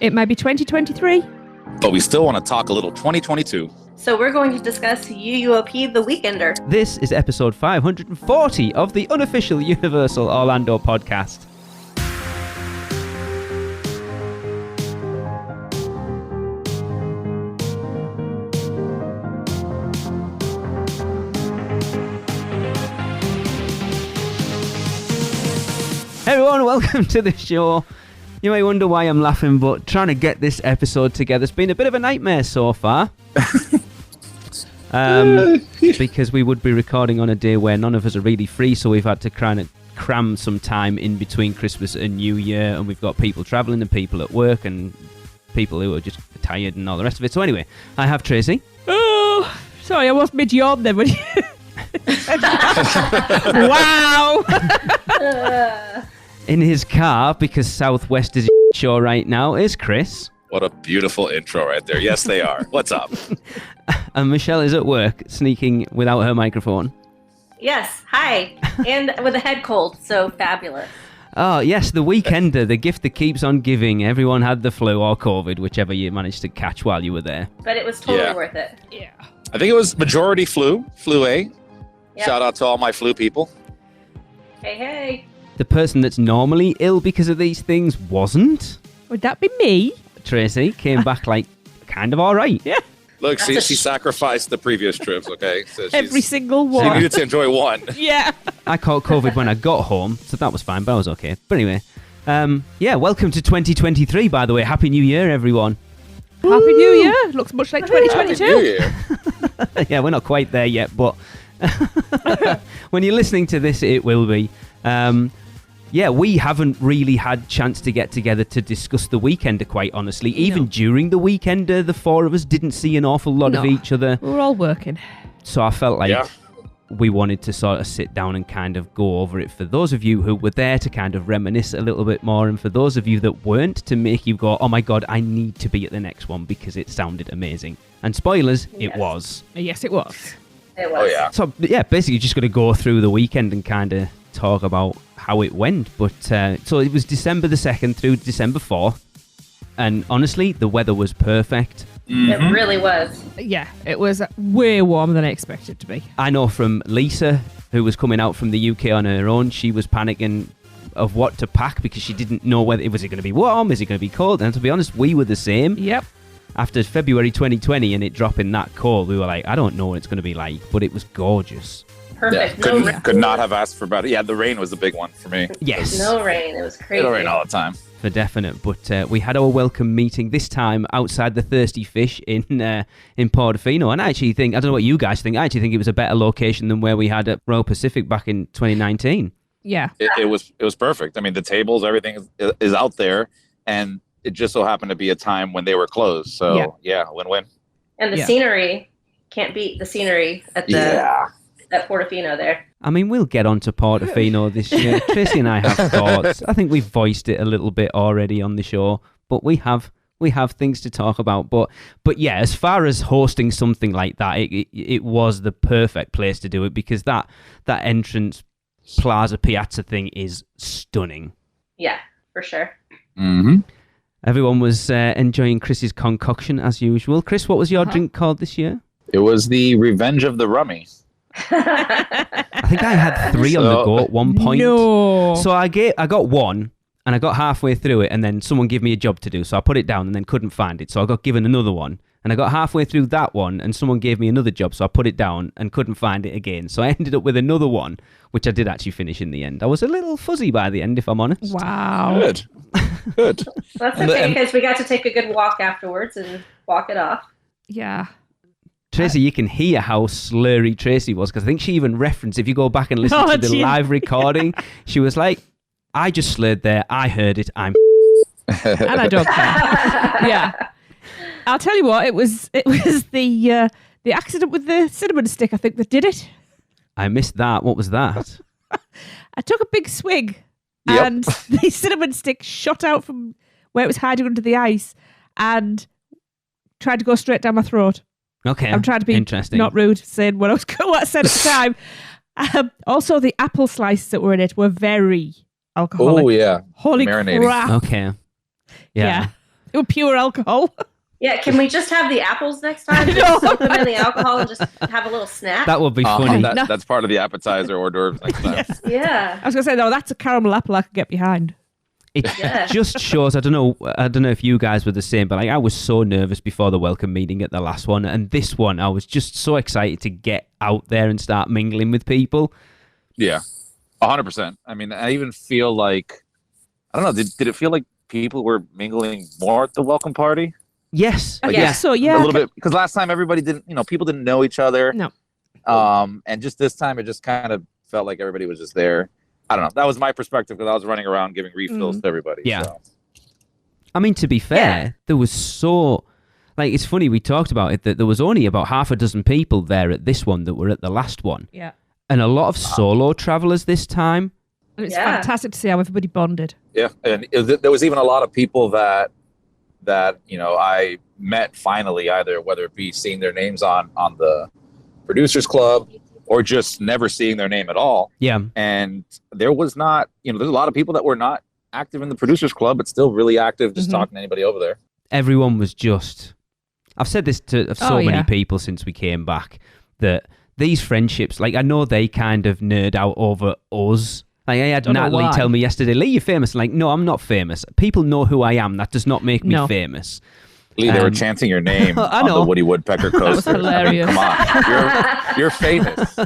It might be 2023. But we still want to talk a little 2022. So we're going to discuss UUOP The Weekender. This is episode 540 of the Unofficial Universal Orlando Podcast. Hey everyone, welcome to the show. You may wonder why I'm laughing, but trying to get this episode together has been a bit of a nightmare so far. Because we would be recording on a day where none of us are really free, so we've had to cram some time in between Christmas and New Year, and we've got people travelling and people at work and people who are just tired and all the rest of it. So anyway, I have Tracy. Oh, sorry, I was mid-yawn then. Wow! In his car, because Southwest is show right now, is Chris. What a beautiful intro right there. Yes, they are. What's up? And Michelle is at work, sneaking without her microphone. Yes, hi. And with a head cold, so fabulous. Oh, yes, the Weekender, the gift that keeps on giving. Everyone had the flu or COVID, whichever you managed to catch while you were there. But it was totally worth it. Yeah. I think it was majority flu A. Yep. Shout out to all my flu people. Hey. The person that's normally ill because of these things wasn't. Would that be me? Tracy came back like kind of all right. Yeah. Look, she sacrificed the previous trips, okay? So Every single She one. needed to enjoy one. Yeah. I caught COVID when I got home, so that was fine, but I was okay. But anyway, welcome to 2023, by the way. Happy New Year, everyone. Happy New Year. Looks much like Happy 2022. New Year. Yeah, we're not quite there yet, but when you're listening to this, it will be. We haven't really had chance to get together to discuss the Weekender, quite honestly. Even during the Weekender, the four of us didn't see an awful lot of each other. We're all working. So I felt like we wanted to sort of sit down and kind of go over it for those of you who were there to kind of reminisce a little bit more, and for those of you that weren't, to make you go, oh my God, I need to be at the next one because it sounded amazing. And spoilers, it was. Yes, it was. It was. Oh, yeah. So, basically just going to go through the weekend and kind of talk about how it went. But so it was December the 2nd through December 4th. And honestly, the weather was perfect. It really was. Yeah, it was way warmer than I expected it to be. I know from Lisa, who was coming out from the UK on her own, she was panicking of what to pack because she didn't know whether it was going to be warm, is it going to be cold? And to be honest, we were the same. Yep. After February 2020 and it dropping that cold, we were like, I don't know what it's going to be like, but it was gorgeous. Perfect. Yeah, could not have asked for better. Yeah, the rain was the big one for me. Yes. No rain. It was crazy. It'll rain all the time. For definite. But we had our welcome meeting this time outside the Thirsty Fish in Portofino. And I actually think, I don't know what you guys think, I actually think it was a better location than where we had at Royal Pacific back in 2019. Yeah. It was perfect. I mean, the tables, everything is out there, and it just so happened to be a time when they were closed. So, win-win. And the scenery, can't beat the scenery at Portofino there. I mean, we'll get on to Portofino this year. Tracy and I have thoughts. I think we've voiced it a little bit already on the show, but we have things to talk about. But yeah, as far as hosting something like that, it was the perfect place to do it because that entrance Plaza Piazza thing is stunning. Yeah, for sure. Mm-hmm. Everyone was enjoying Chris's concoction as usual. Chris, what was your drink called this year? It was the Revenge of the Rummy. I think I had 3 on the go at one point. No. So I got one, and I got halfway through it, and then someone gave me a job to do, so I put it down and then couldn't find it. So I got given another one, and I got halfway through that one, and someone gave me another job, so I put it down and couldn't find it again. So I ended up with another one, which I did actually finish in the end. I was a little fuzzy by the end, if I'm honest. Wow. Good. That's okay, because we got to take a good walk afterwards and walk it off. Yeah. Tracy, you can hear how slurry Tracy was, because I think she even referenced, if you go back and listen to the live recording, she was like, I just slurred there, I heard it, I'm And I don't care. Yeah. I'll tell you what, it was the accident with the cinnamon stick, I think, that did it. I missed that. What was that? I took a big swig and the cinnamon stick shot out from where it was hiding under the ice and tried to go straight down my throat. Okay. I'm trying to be not rude, saying what I said at the time. Also, the apple slices that were in it were very alcoholic. Oh, yeah. Holy Marinating. crap. Okay. Yeah. It was pure alcohol. Yeah, can we just have the apples next time? Just soak them in the alcohol and just have a little snack? That would be funny. That's part of the appetizer hors d'oeuvres next time. Yes. Yeah. I was going to say, no, that's a caramel apple I could get behind. It just shows. I don't know if you guys were the same, but I was so nervous before the welcome meeting at the last one, and this one I was just so excited to get out there and start mingling with people. Yeah, 100%. I mean, I even feel like, I don't know, did it feel like people were mingling more at the welcome party? Yes. I guess so, yeah. A little bit, because last time everybody didn't, people didn't know each other. No. And just this time it just kind of felt like everybody was just there. I don't know. That was my perspective because I was running around giving refills to everybody. Yeah. So. I mean, to be fair, there was so... Like, it's funny, we talked about it, that there was only about half a dozen people there at this one that were at the last one. Yeah. And a lot of solo travelers this time. And it's fantastic to see how everybody bonded. Yeah. And there was even a lot of people that I met finally, either whether it be seeing their names on the Producers Club or just never seeing their name at all. Yeah. And there was not, there's a lot of people that were not active in the Producers Club, but still really active, just talking to anybody over there. Everyone was just... I've said this to so many people since we came back, that these friendships, like, I know they kind of nerd out over us. Like, I had Natalie tell me yesterday, Lee, you're famous. Like, no, I'm not famous. People know who I am. That does not make me famous. Lee, they were chanting your name on the Woody Woodpecker coaster. That was hilarious. I mean, come on. You're famous.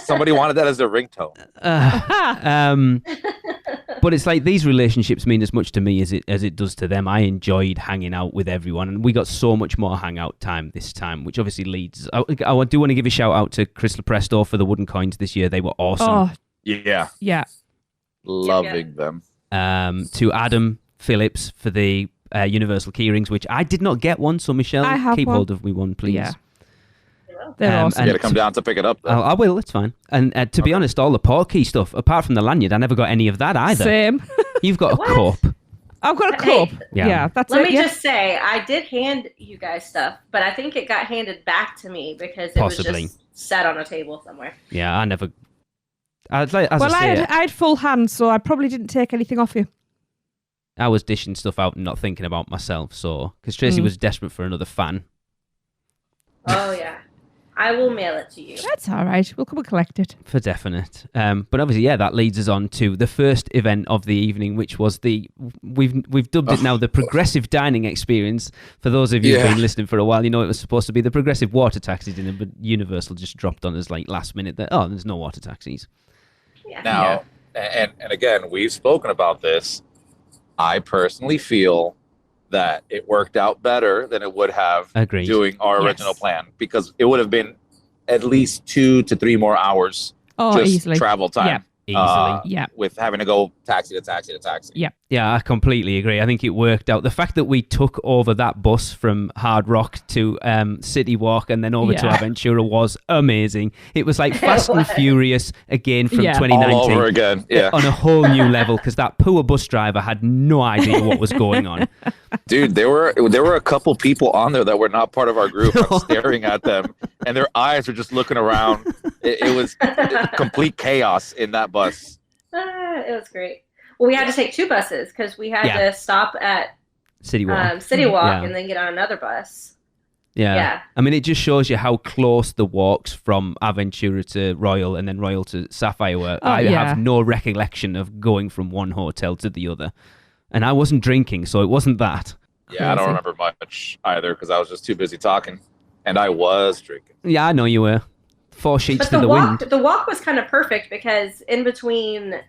Somebody wanted that as a ringtone. But it's like these relationships mean as much to me as it does to them. I enjoyed hanging out with everyone, and we got so much more hangout time this time, which obviously leads... I do want to give a shout out to Chris Lepresto for the wooden coins this year. They were awesome. Oh, yeah. Yeah. Loving them. To Adam Phillips for the Universal keyrings, which I did not get one, so Michelle, keep hold of me one, please. Yeah. They're awesome. You got to come down to pick it up. I will, it's fine. And to be honest, all the PortKey stuff, apart from the lanyard, I never got any of that either. Same. You've got a cup. I've got a cup. Yeah, that's it. Let me just say, I did hand you guys stuff, but I think it got handed back to me because it was just sat on a table somewhere. Yeah, I never... I had full hands, so I probably didn't take anything off you. I was dishing stuff out and not thinking about myself, so... Because Tracy was desperate for another fan. Oh, yeah. I will mail it to you. That's all right. We'll come and collect it. For definite. But obviously, that leads us on to the first event of the evening, which was we've dubbed it now the Progressive Dining Experience. For those of you who've been listening for a while, you know it was supposed to be the Progressive Water Taxis dinner, but Universal just dropped on us like last minute that, there's no water taxis. Yeah. Now, and again, we've spoken about this. I personally feel that it worked out better than it would have doing our original plan, because it would have been at least 2 to 3 more hours easily. Travel time. Easily. With having to go taxi to taxi to taxi. Yeah, I completely agree. I think it worked out. The fact that we took over that bus from Hard Rock to City Walk and then over to Aventura was amazing. It was like Fast and Furious again from 2019. All over again, on a whole new level, because that poor bus driver had no idea what was going on. Dude, there were a couple people on there that were not part of our group. I'm staring at them, and their eyes were just looking around. It was complete chaos in that bus. It was great. Well, we had to take 2 buses because we had to stop at City Walk, and then get on another bus. Yeah. I mean, it just shows you how close the walks from Aventura to Royal and then Royal to Sapphire were. I have no recollection of going from one hotel to the other. And I wasn't drinking, so it wasn't that. Yeah, I don't remember much either because I was just too busy talking. And I was drinking. Yeah, I know you were. 4 sheets to the wind. The walk was kind of perfect because in between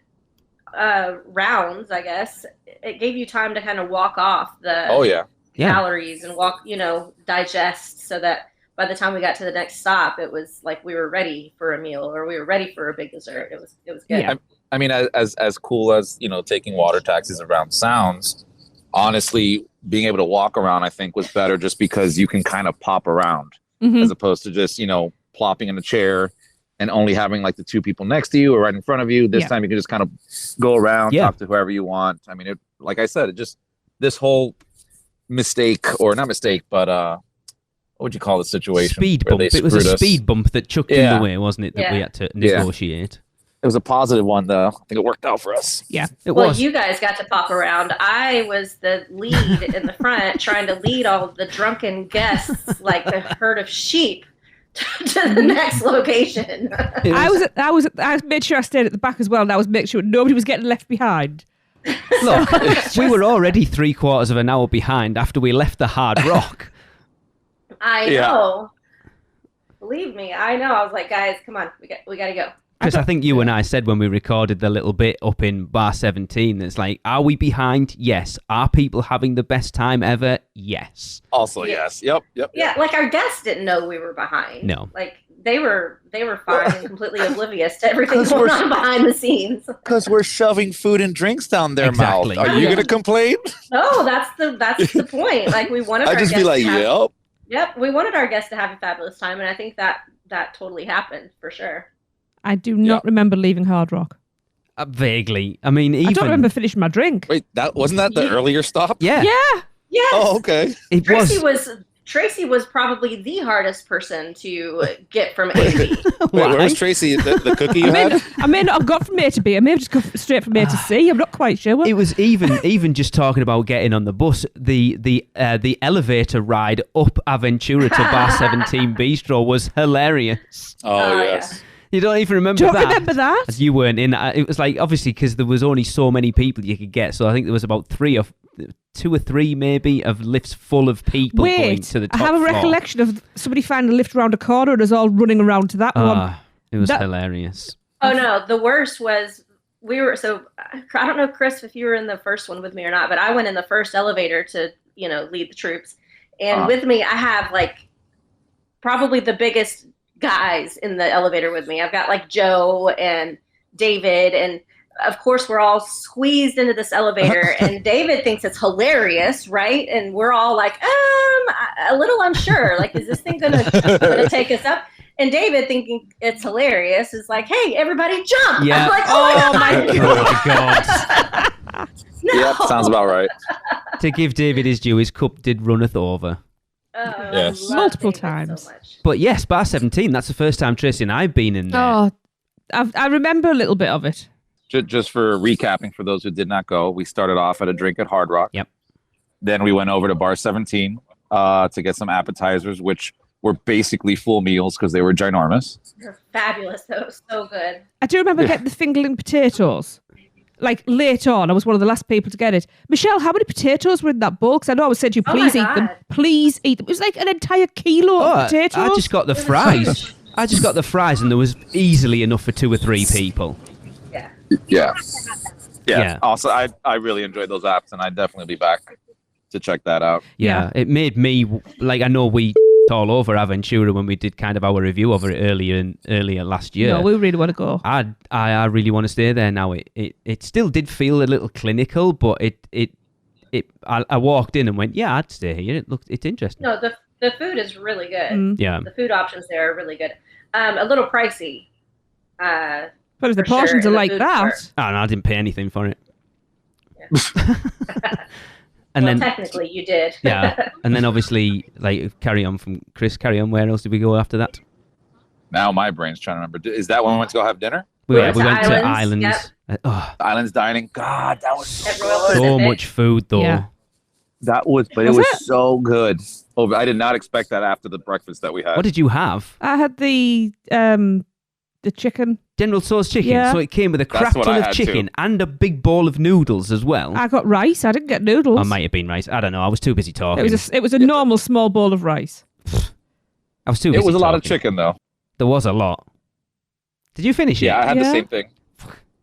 rounds, I guess, it gave you time to kind of walk off the calories and walk, digest, so that by the time we got to the next stop, it was like we were ready for a meal or we were ready for a big dessert. It was good. Yeah. I mean, as cool as, taking water taxis around sounds, honestly, being able to walk around, I think, was better just because you can kind of pop around as opposed to just, plopping in a chair and only having like the 2 people next to you or right in front of you. This time you can just kind of go around, talk to whoever you want. I mean, like I said, this whole mistake, or not mistake, but what would you call the situation? Speed bump. It was a speed bump that chucked in the way, wasn't it, that we had to negotiate. It was a positive one, though. I think it worked out for us. Yeah, it well, was. You guys got to pop around. I was the lead in the front, trying to lead all of the drunken guests like a herd of sheep to the next location. I made sure I stayed at the back as well, and I was making sure nobody was getting left behind. Look, we were already 3/4 of an hour behind after we left the Hard Rock. I know. Believe me, I know. I was like, guys, come on, we got to go. Chris, I think you and I said when we recorded the little bit up in Bar 17, it's like, are we behind? Yes. Are people having the best time ever? Yes. Also, yes. Yep. Yeah, like our guests didn't know we were behind. No. Like they were fine and completely oblivious to everything going on behind the scenes. Because we're shoving food and drinks down their Exactly. mouth. Are you going to complain? No, that's the point. Like we wanted. I'd just be like, yep. Yep, we wanted our guests to have a fabulous time, and I think that totally happened for sure. I do not remember leaving Hard Rock. Vaguely. I mean, even... I don't remember finishing my drink. Wait, wasn't that the earlier stop? Yeah. Yeah. Yes. Oh, okay. Tracy was probably the hardest person to get from A to B. Wait, where was Tracy? The cookie you had? I may not have got from A to B. I may have just got straight from A to C. I'm not quite sure. It was even just talking about getting on the bus. The elevator ride up Aventura to Bar 17 Bistro was hilarious. Oh, yes. Yeah. You don't even remember Don't that? remember that? You weren't in. It was like, obviously, because there was only so many people you could get. So I think there was about 2 or 3 maybe of lifts full of people going to the top I have a floor. recollection of somebody finding a lift around a corner and us all running around to that one. It was hilarious. Oh no, the worst was I don't know, Chris, if you were in the first one with me or not, but I went in the first elevator to, lead the troops. And with me, I have like probably the biggest guys in the elevator with me. I've got like Joe and David, and of course we're all squeezed into this elevator and David thinks it's hilarious, right? And we're all like, a little unsure, like, is this thing gonna take us up? And David, thinking it's hilarious, is like, hey, everybody jump. Yeah. I'm like, Oh my God. No. Yep, sounds about right. To give David his due, his cup did runneth over. Yes. Multiple David times. so much. But yes, Bar 17, that's the first time Tracy and I've been in there. Oh, I remember a little bit of it. Just for recapping, for those who did not go, we started off at a drink at Hard Rock. Yep. Then we went over to Bar 17 to get some appetizers, which were basically full meals because they were ginormous. They're fabulous. That was so good. I do remember getting the fingerling potatoes. Like late on, I was one of the last people to get it. Michelle, how many potatoes were in that bowl? Because I know I was saying to you, please eat them. Please eat them. It was like an entire kilo of potatoes. I just got the fries. And there was easily enough for 2 or 3 people. Yeah. Also, I really enjoyed those apps, and I'd definitely be back to check that out. Yeah. It made me, like, I know we all over Aventura when we did kind of our review of it earlier last year. No, we really want to go. I really want to stay there now. It still did feel a little clinical, but I walked in and went, yeah, I'd stay here. It's interesting. No, the food is really good. Yeah. The food options there are really good. A little pricey. But if the portions are like that. Oh, no, I didn't pay anything for it. Yeah. And then technically you did. Yeah. And then obviously, like, carry on from Chris, where else did we go after that? Now my brain's trying to remember. Is that when we went to go have dinner? We went to Islands. Islands. Islands dining. God, that was So much food, though. Yeah. That was, but it was so good. Oh, I did not expect that after the breakfast that we had. What did you have? I had the chicken. General Tso's chicken. Yeah. So it came with a crap ton of chicken and a big bowl of noodles as well. I got rice. I didn't get noodles. I might have been rice. I don't know. I was too busy talking. It was a normal small bowl of rice. I was too busy It was a lot of talking. chicken, though. There was a lot. Did you finish it? Yeah, I had the same thing.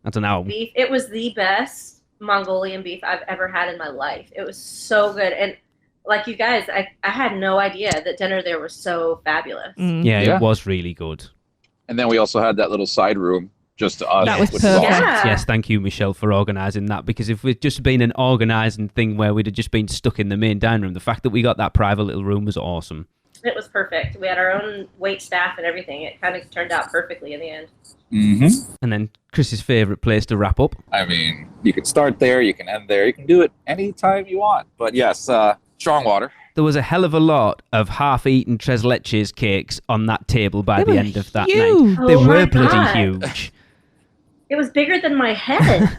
I don't know. Beef. It was the best Mongolian beef I've ever had in my life. It was so good. And like you guys, I had no idea that dinner there was so fabulous. Yeah, it was really good. And then we also had that little side room just to us. That was which perfect. awesome. Yeah. Yes, thank you, Michelle, for organising that. Because if we'd just been an organising thing where we'd have just been stuck in the main dining room, the fact that we got that private little room was awesome. It was perfect. We had our own wait staff and everything. It kind of turned out perfectly in the end. Mm-hmm. And then Chris's favourite place to wrap up. I mean, you can start there, you can end there, you can do it anytime you want. But yes, strong water. There was a hell of a lot of half-eaten tres leches cakes on that table by the end of that night. huge. They Oh were my bloody God. huge. It was bigger than my head.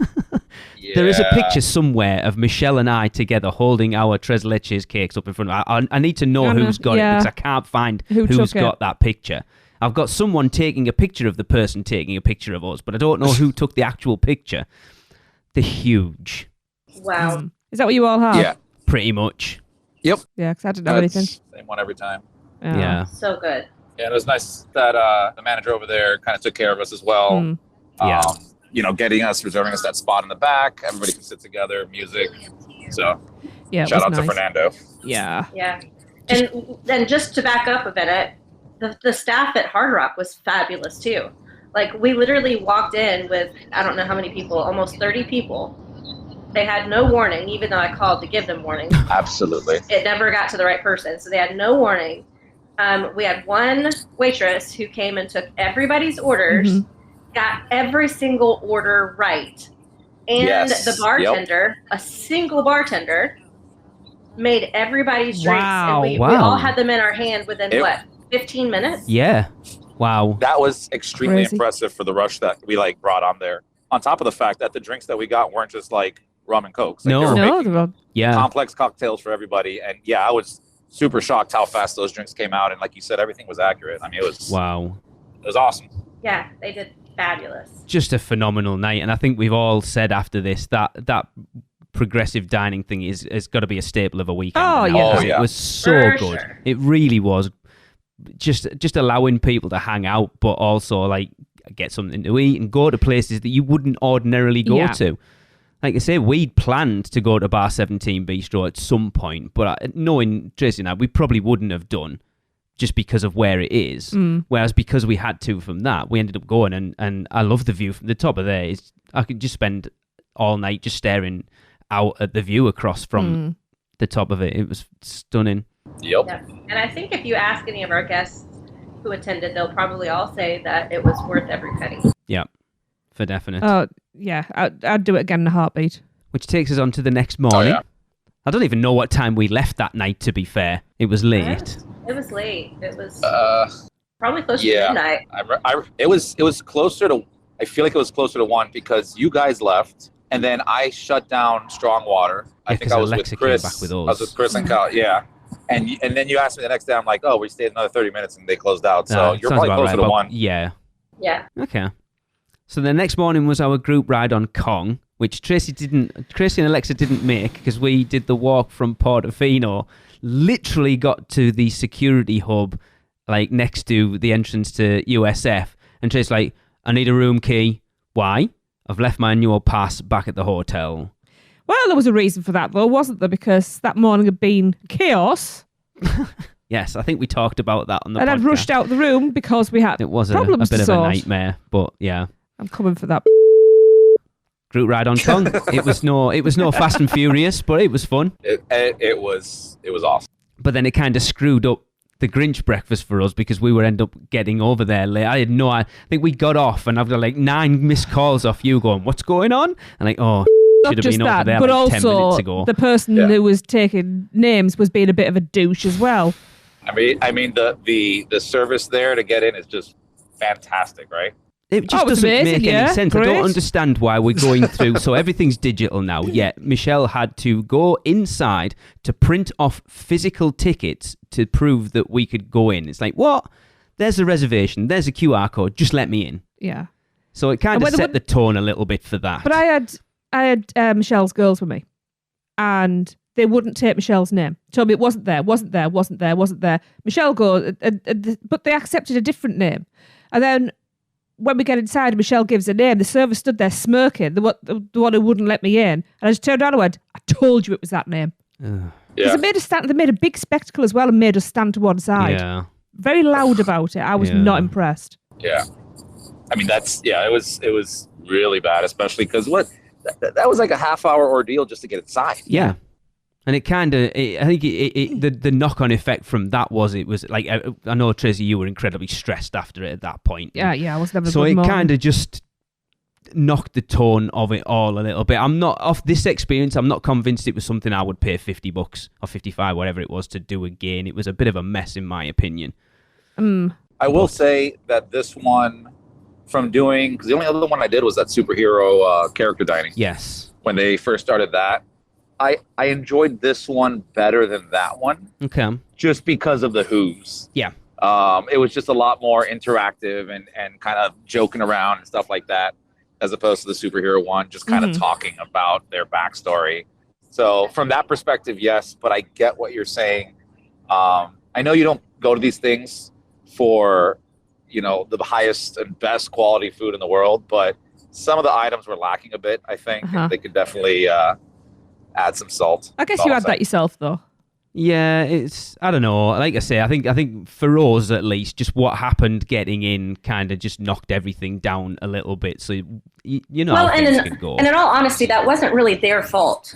Yeah. There is a picture somewhere of Michelle and I together holding our tres leches cakes up in front of I need to know who's got it because I can't find who's got that picture. I've got someone taking a picture of the person taking a picture of us, but I don't know who took the actual picture. They're huge. Wow. Is that what you all have? Yeah. Pretty much. Yep. Yeah, because I didn't have anything. Same one every time. Yeah. So good. Yeah, it was nice that the manager over there kind of took care of us as well. Yeah. Reserving us that spot in the back. Everybody can sit together, music. So, shout out to Fernando. Yeah. Yeah. And just to back up a minute, the staff at Hard Rock was fabulous too. Like, we literally walked in with, I don't know how many people, almost 30 people. They had no warning, even though I called to give them warning. Absolutely. It never got to the right person, so they had no warning. We had one waitress who came and took everybody's orders, got every single order right. And the bartender, a single bartender, made everybody's drinks. And we all had them in our hand within, 15 minutes? Yeah. Wow. That was extremely impressive for the rush that we brought on there. On top of the fact that the drinks that we got weren't just rum and cokes. They were making complex cocktails for everybody. And I was super shocked how fast those drinks came out. And like you said, everything was accurate. I mean, it was It was awesome. Yeah, they did fabulous. Just a phenomenal night. And I think we've all said after this that progressive dining thing is got to be a staple of a weekend. Oh, yeah. It was so For good. Sure. It really was. Just allowing people to hang out, but also get something to eat and go to places that you wouldn't ordinarily go to. Like I say, we'd planned to go to Bar 17 Bistro at some point, but knowing Tracy and I, we probably wouldn't have done just because of where it is. Whereas because we had to from that, we ended up going, and I love the view from the top of there. I could just spend all night just staring out at the view across from the top of it. It was stunning. Yep. And I think if you ask any of our guests who attended, they'll probably all say that it was worth every penny. Yeah, for definite. Oh, yeah. I'd do it again in a heartbeat. Which takes us on to the next morning. I don't even know what time we left that night, to be fair. It was late. It was late. It was probably close to midnight. It was closer to, I feel like it was closer to 1 because you guys left. And then I shut down Strong Water. I think I was Alexa with Chris. came back with us. I was with Chris and Kyle. Yeah. And then you asked me the next day. I'm like, we stayed another 30 minutes and they closed out. So you're probably closer to 1. Yeah. Yeah. Okay. So the next morning was our group ride on Kong, which Tracy and Alexa didn't make because we did the walk from Portofino, literally got to the security hub, next to the entrance to USF. And Tracy's like, I need a room key. Why? I've left my annual pass back at the hotel. Well, there was a reason for that, though, wasn't there? Because that morning had been chaos. Yes, I think we talked about that on the podcast. And I'd rushed out the room because we had problems a bit to of a sort. nightmare, but yeah. I'm coming for that. Group ride on Kong. It was no Fast and Furious, but it was fun. It was awesome. But then it kind of screwed up the Grinch breakfast for us because we would end up getting over there late. I think we got off and I've got 9 missed calls off you going, what's going on? And should have been over there but 10 also minutes ago. The person who was taking names was being a bit of a douche as well. I mean the service there to get in is just fantastic, right? It just doesn't make any sense. Great. I don't understand why we're going through. So everything's digital now. Yet Michelle had to go inside to print off physical tickets to prove that we could go in. It's like, what? There's a reservation. There's a QR code. Just let me in. Yeah. So it kind of set the tone a little bit for that. But I had Michelle's girls with me, and they wouldn't take Michelle's name. Told me it wasn't there. Michelle goes, but they accepted a different name. And then when we get inside, Michelle gives a name. The server stood there smirking, the one who wouldn't let me in. And I just turned around and went, I told you it was that name. Because they made a big spectacle as well and made us stand to one side. Yeah. Very loud about it. I was not impressed. Yeah. I mean, it was really bad, especially because that was like a half-hour ordeal just to get inside. Yeah. And it kind of, I think the knock-on effect from that was, it was like, I know, Tracy, you were incredibly stressed after it at that point. Yeah, I was never. So it kind of just knocked the tone of it all a little bit. I'm not, off this experience, I'm not convinced it was something I would pay $50 or $55, whatever it was, to do again. It was a bit of a mess, in my opinion. I will say that this one, from doing, because the only other one I did was that superhero character dining. Yes. When they first started that, I enjoyed this one better than that one. Okay. Just because of the who's. Yeah. It was just a lot more interactive and kind of joking around and stuff like that, as opposed to the superhero one, just kind of talking about their backstory. So from that perspective, yes, but I get what you're saying. I know you don't go to these things for, the highest and best quality food in the world, but some of the items were lacking a bit, I think. They could definitely add some salt. I guess you had that yourself, though. Yeah, I don't know. Like I say, I think for us at least, just what happened getting in kind of just knocked everything down a little bit. So how things can go. And in all honesty, that wasn't really their fault,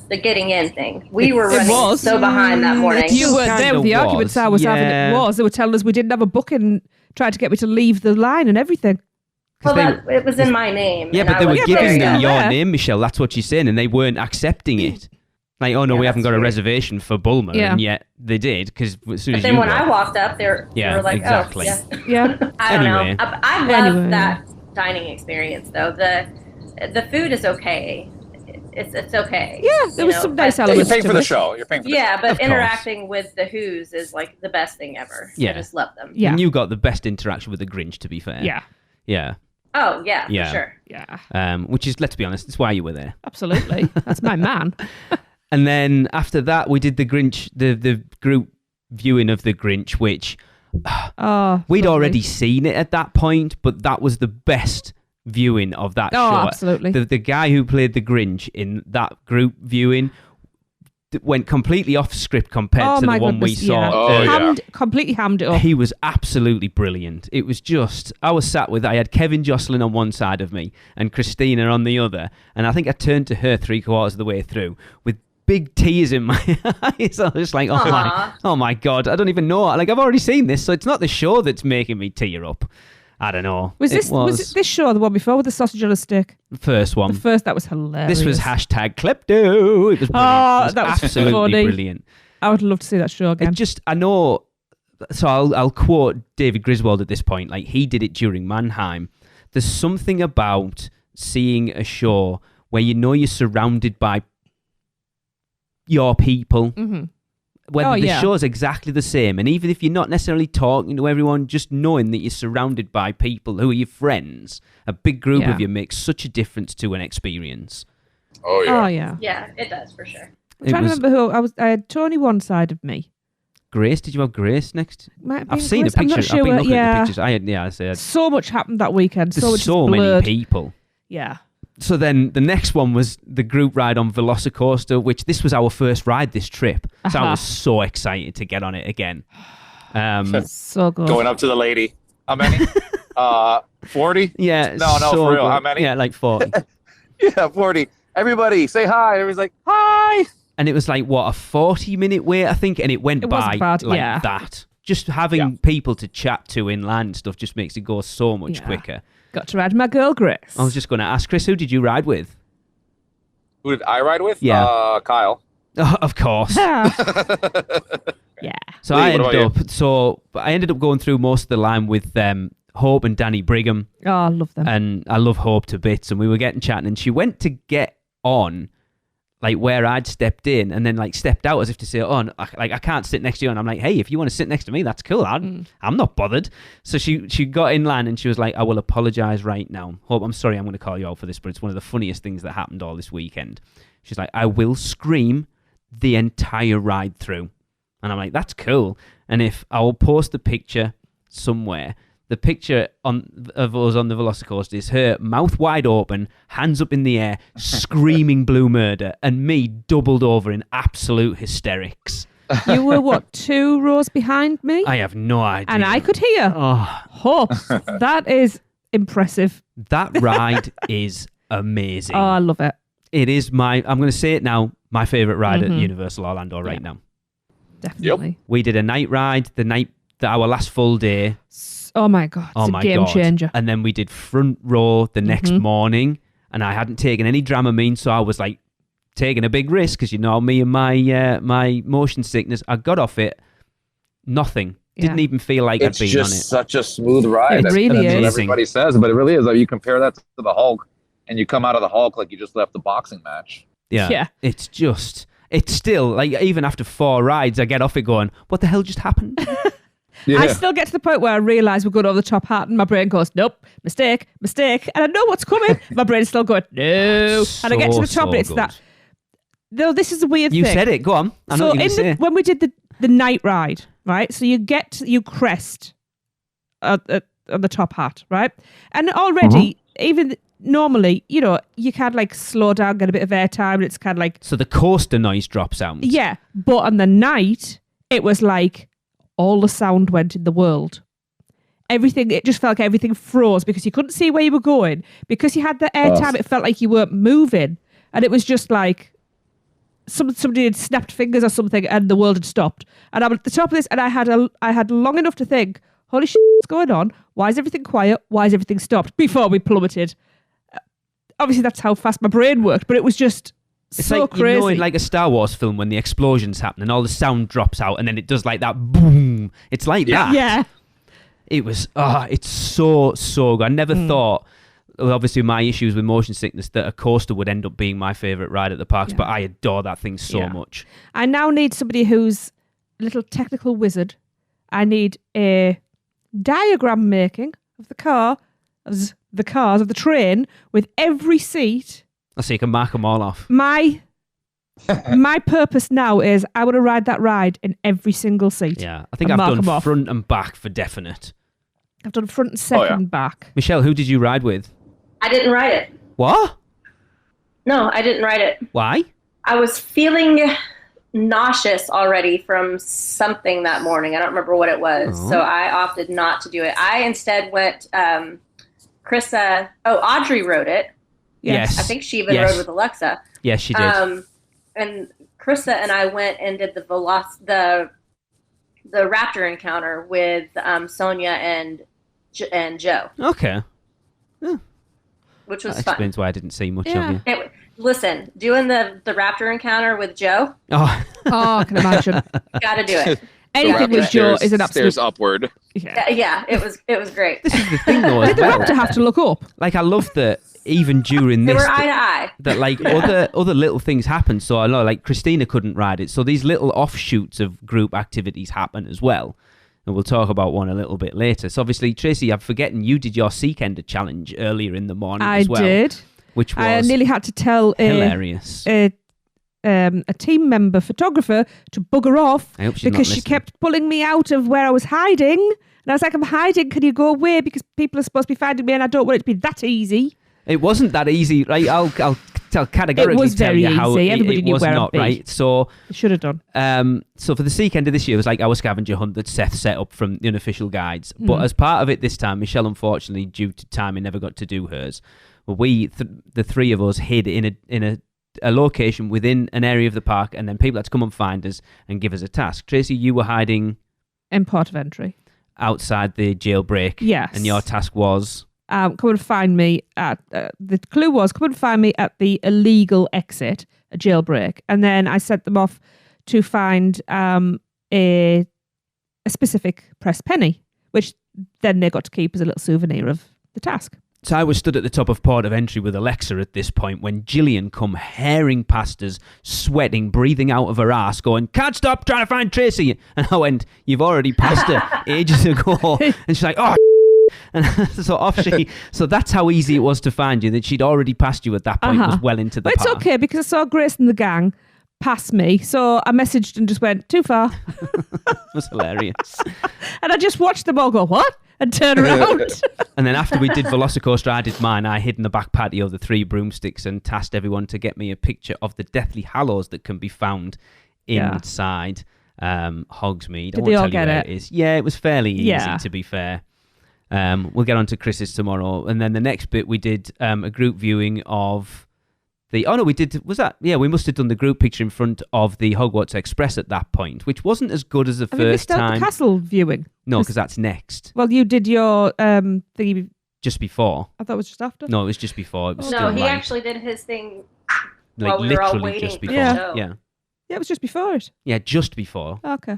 the getting in thing. We were running so behind that morning. You were there with the arguments I was having. It was. They were telling us we didn't have a booking, tried to get me to leave the line and everything. Well, it was in my name. Yeah, but they were giving them your name, Michelle. That's what she's saying, and they weren't accepting it. Like, oh no, we haven't got a reservation for Bulmer, and yet they did, because as soon as then when I walked up, they were like, exactly. oh, yeah. I don't know. I love that dining experience, though. The food is okay. It's okay. Yeah, there was some nice elements. You're paying for the show. You're paying for the show. Yeah, but interacting with the Who's is like the best thing ever. Yeah. I just love them. Yeah. And you got the best interaction with the Grinch, to be fair. Yeah. Yeah. Oh, yeah, for sure. Yeah. Which is, let's be honest, it's why you were there. Absolutely. That's my man. And then after that, we did the Grinch, the group viewing of the Grinch, which we'd already seen it at that point, but that was the best viewing of that show. Oh, absolutely. The guy who played the Grinch in that group viewing went completely off script compared to the one we saw. Completely hammed it up. He was absolutely brilliant. It was just, I had Kevin Jocelyn on one side of me and Christina on the other, and I think I turned to her 3/4 of the way through with big tears in my eyes. I was just like, oh my God, I don't even know. Like, I've already seen this, so it's not the show that's making me tear up. I don't know. Was this show the one before with the sausage on a stick? The first one. The first, that was hilarious. This was #Klepto. It was brilliant. That was absolutely funny. Brilliant. I would love to see that show again. I know, so I'll quote David Griswold at this point. Like, he did it during Mannheim. There's something about seeing a show where you're surrounded by your people. Mm-hmm. Whether the show's exactly the same, and even if you're not necessarily talking to everyone, just knowing that you're surrounded by people who are your friends, a big group of you, makes such a difference to an experience. Oh yeah. Oh yeah. Yeah, it does for sure. I'm trying to remember who I had. Tony one side of me. Grace, did you have Grace next? I've seen Grace. a picture. I've been looking at the pictures. I said so much happened that weekend. There's so many people. Yeah. So then the next one was the group ride on Velocicoaster, which this was our first ride this trip. So I was so excited to get on it again. So good. Going up to the lady. How many? 40? Yeah. No, so for real. good. How many? Yeah, like 40. Yeah, 40. Everybody, say hi. Everybody's like, hi. And it was like, what, a 40-minute wait, I think? And it went by that. Just having people to chat to inland stuff just makes it go so much quicker. Got to ride my girl, Grace. I was just going to ask, Chris, who did you ride with? Who did I ride with? Yeah. Kyle. Of course. Yeah. So I ended up going through most of the line with Hope and Danny Brigham. Oh, I love them. And I love Hope to bits. And we were getting chatting, and she went to get on like where I'd stepped in, and then like stepped out as if to say, oh, no, I can't sit next to you. And I'm like, hey, if you want to sit next to me, that's cool. I'm not bothered. So she got in line and she was like, I will apologize right now. Hope, I'm sorry I'm going to call you out for this, but it's one of the funniest things that happened all this weekend. She's like, I will scream the entire ride through. And I'm like, that's cool. And if I will post the picture somewhere, the picture of us on the Velocicoaster is her mouth wide open, hands up in the air, screaming blue murder, and me doubled over in absolute hysterics. You were, what, 2 rows behind me? I have no idea. And I could hear. Oh, Hope. That is impressive. That ride is amazing. Oh, I love it. It is I'm going to say it now, my favourite ride at Universal Orlando right now. Definitely. Yep. We did a night ride, our last full day. Oh my God, it's a game changer. And then we did front row the next morning, and I hadn't taken any Dramamine, so I was like taking a big risk because me and my motion sickness. I got off it, nothing. Didn't even feel like I'd been on it. It's just such a smooth ride. It really is. That's what everybody says, but it really is. Like, you compare that to the Hulk, and you come out of the Hulk like you just left the boxing match. Yeah. It's still, like, even after 4 rides, I get off it going, what the hell just happened? Yeah. I still get to the point where I realise we're going over the top hat and my brain goes, nope, mistake. And I know what's coming. My brain's still going, no. And I get to the top and it's good. that. No, this is a weird thing. You said it. Go on. I know what you're going to say. When we did the night ride, right? So you crest on the top hat, right? And already, even normally, you know, you can like slow down, get a bit of airtime, and it's kind of like... So the coaster noise drops out. Yeah, but on the night, it was like all the sound went in the world. Everything, it just felt like everything froze because you couldn't see where you were going. Because you had the airtime, it felt like you weren't moving. And it was just like somebody had snapped fingers or something and the world had stopped. And I'm at the top of this and I had long enough to think, holy shit, what's going on? Why is everything quiet? Why is everything stopped? Before we plummeted. Obviously, that's how fast my brain worked, but it was just... It's so like, crazy. you know, in like a Star Wars film when the explosions happen and all the sound drops out and then it does like that boom. It's like that. Yeah. It was, it's so good. I never thought, well, obviously my issues with motion sickness, that a coaster would end up being my favourite ride at the parks, but I adore that thing so much. I now need somebody who's a little technical wizard. I need a diagram making of the cars of the train with every seat. So you can mark them all off. My purpose now is I want to ride that ride in every single seat. Yeah, I think I've done front and back for definite. I've done front and second back. Michelle, who did you ride with? I didn't ride it. What? No, I didn't ride it. Why? I was feeling nauseous already from something that morning. I don't remember what it was. So I opted not to do it. I instead went, Audrey rode it. Yes. I think she even rode with Alexa. Yes, she did. And Krista and I went and did the Raptor encounter with Sonia and Joe. Okay. Which was that fun. Explains why I didn't see much of you. Listen, doing the Raptor encounter with Joe. Oh, I can imagine. Gotta do it. Anything with Joe is an absolute... Stairs upward. Yeah, it was great. This is the thing, though. Did the Raptor have to look up? Like, I love that even during this... They were eye to eye. That, like, other little things happen. So, I know, like, Christina couldn't ride it. So, these little offshoots of group activities happen as well. And we'll talk about one a little bit later. So, obviously, Tracy, I'm forgetting you did your Seekender challenge earlier in the morning as well. I did. Which was I nearly had to tell hilarious. A team member photographer to bugger off because she kept pulling me out of where I was hiding. And I was like, I'm hiding. Can you go away? Because people are supposed to be finding me and I don't want it to be that easy. It wasn't that easy, right? I'll categorically tell you how Everybody knew was where not, I'd be. right? So should have done. So for the Seekender this year, it was like our scavenger hunt that Seth set up from the unofficial guides. But as part of it this time, Michelle, unfortunately, due to timing, never got to do hers. Well, the three of us hid in a location within an area of the park, and then people had to come and find us and give us a task. Tracy, you were hiding in port of entry outside the jailbreak. Yes. And your task was? Come and find me at... the clue was, come and find me at the illegal exit, a jailbreak. And then I sent them off to find a specific pressed penny, which then they got to keep as a little souvenir of the task. So I was stood at the top of port of entry with Alexa at this point when Gillian come herring past us, sweating, breathing out of her ass, going, can't stop trying to find Tracy. And I went, you've already passed her ages ago. And she's like, oh, and so off she... So that's how easy it was to find you, that she'd already passed you at that point, was well into the park. But it's okay, because I saw Grace and the gang pass me, so I messaged and just went, too far. It was hilarious. And I just watched them all go, what? And turn around. And then after we did Velocicoaster, I did mine. I hid in the back patio, the 3 broomsticks, and tasked everyone to get me a picture of the Deathly Hallows that can be found inside Hogsmeade. Did they all get it? It is. Yeah, it was fairly easy, to be fair. We'll get on to Chris's tomorrow. And then the next bit, we did a group viewing of we must have done the group picture in front of the Hogwarts Express at that point, which wasn't as good as the first time. The castle viewing? No, because that's next. Well, you did your thingy just before. I thought it was just after. No, it was just before. It was no, he actually did his thing like while we were all literally waiting just before. for the show. Yeah, it was just before it. Yeah, just before. Okay.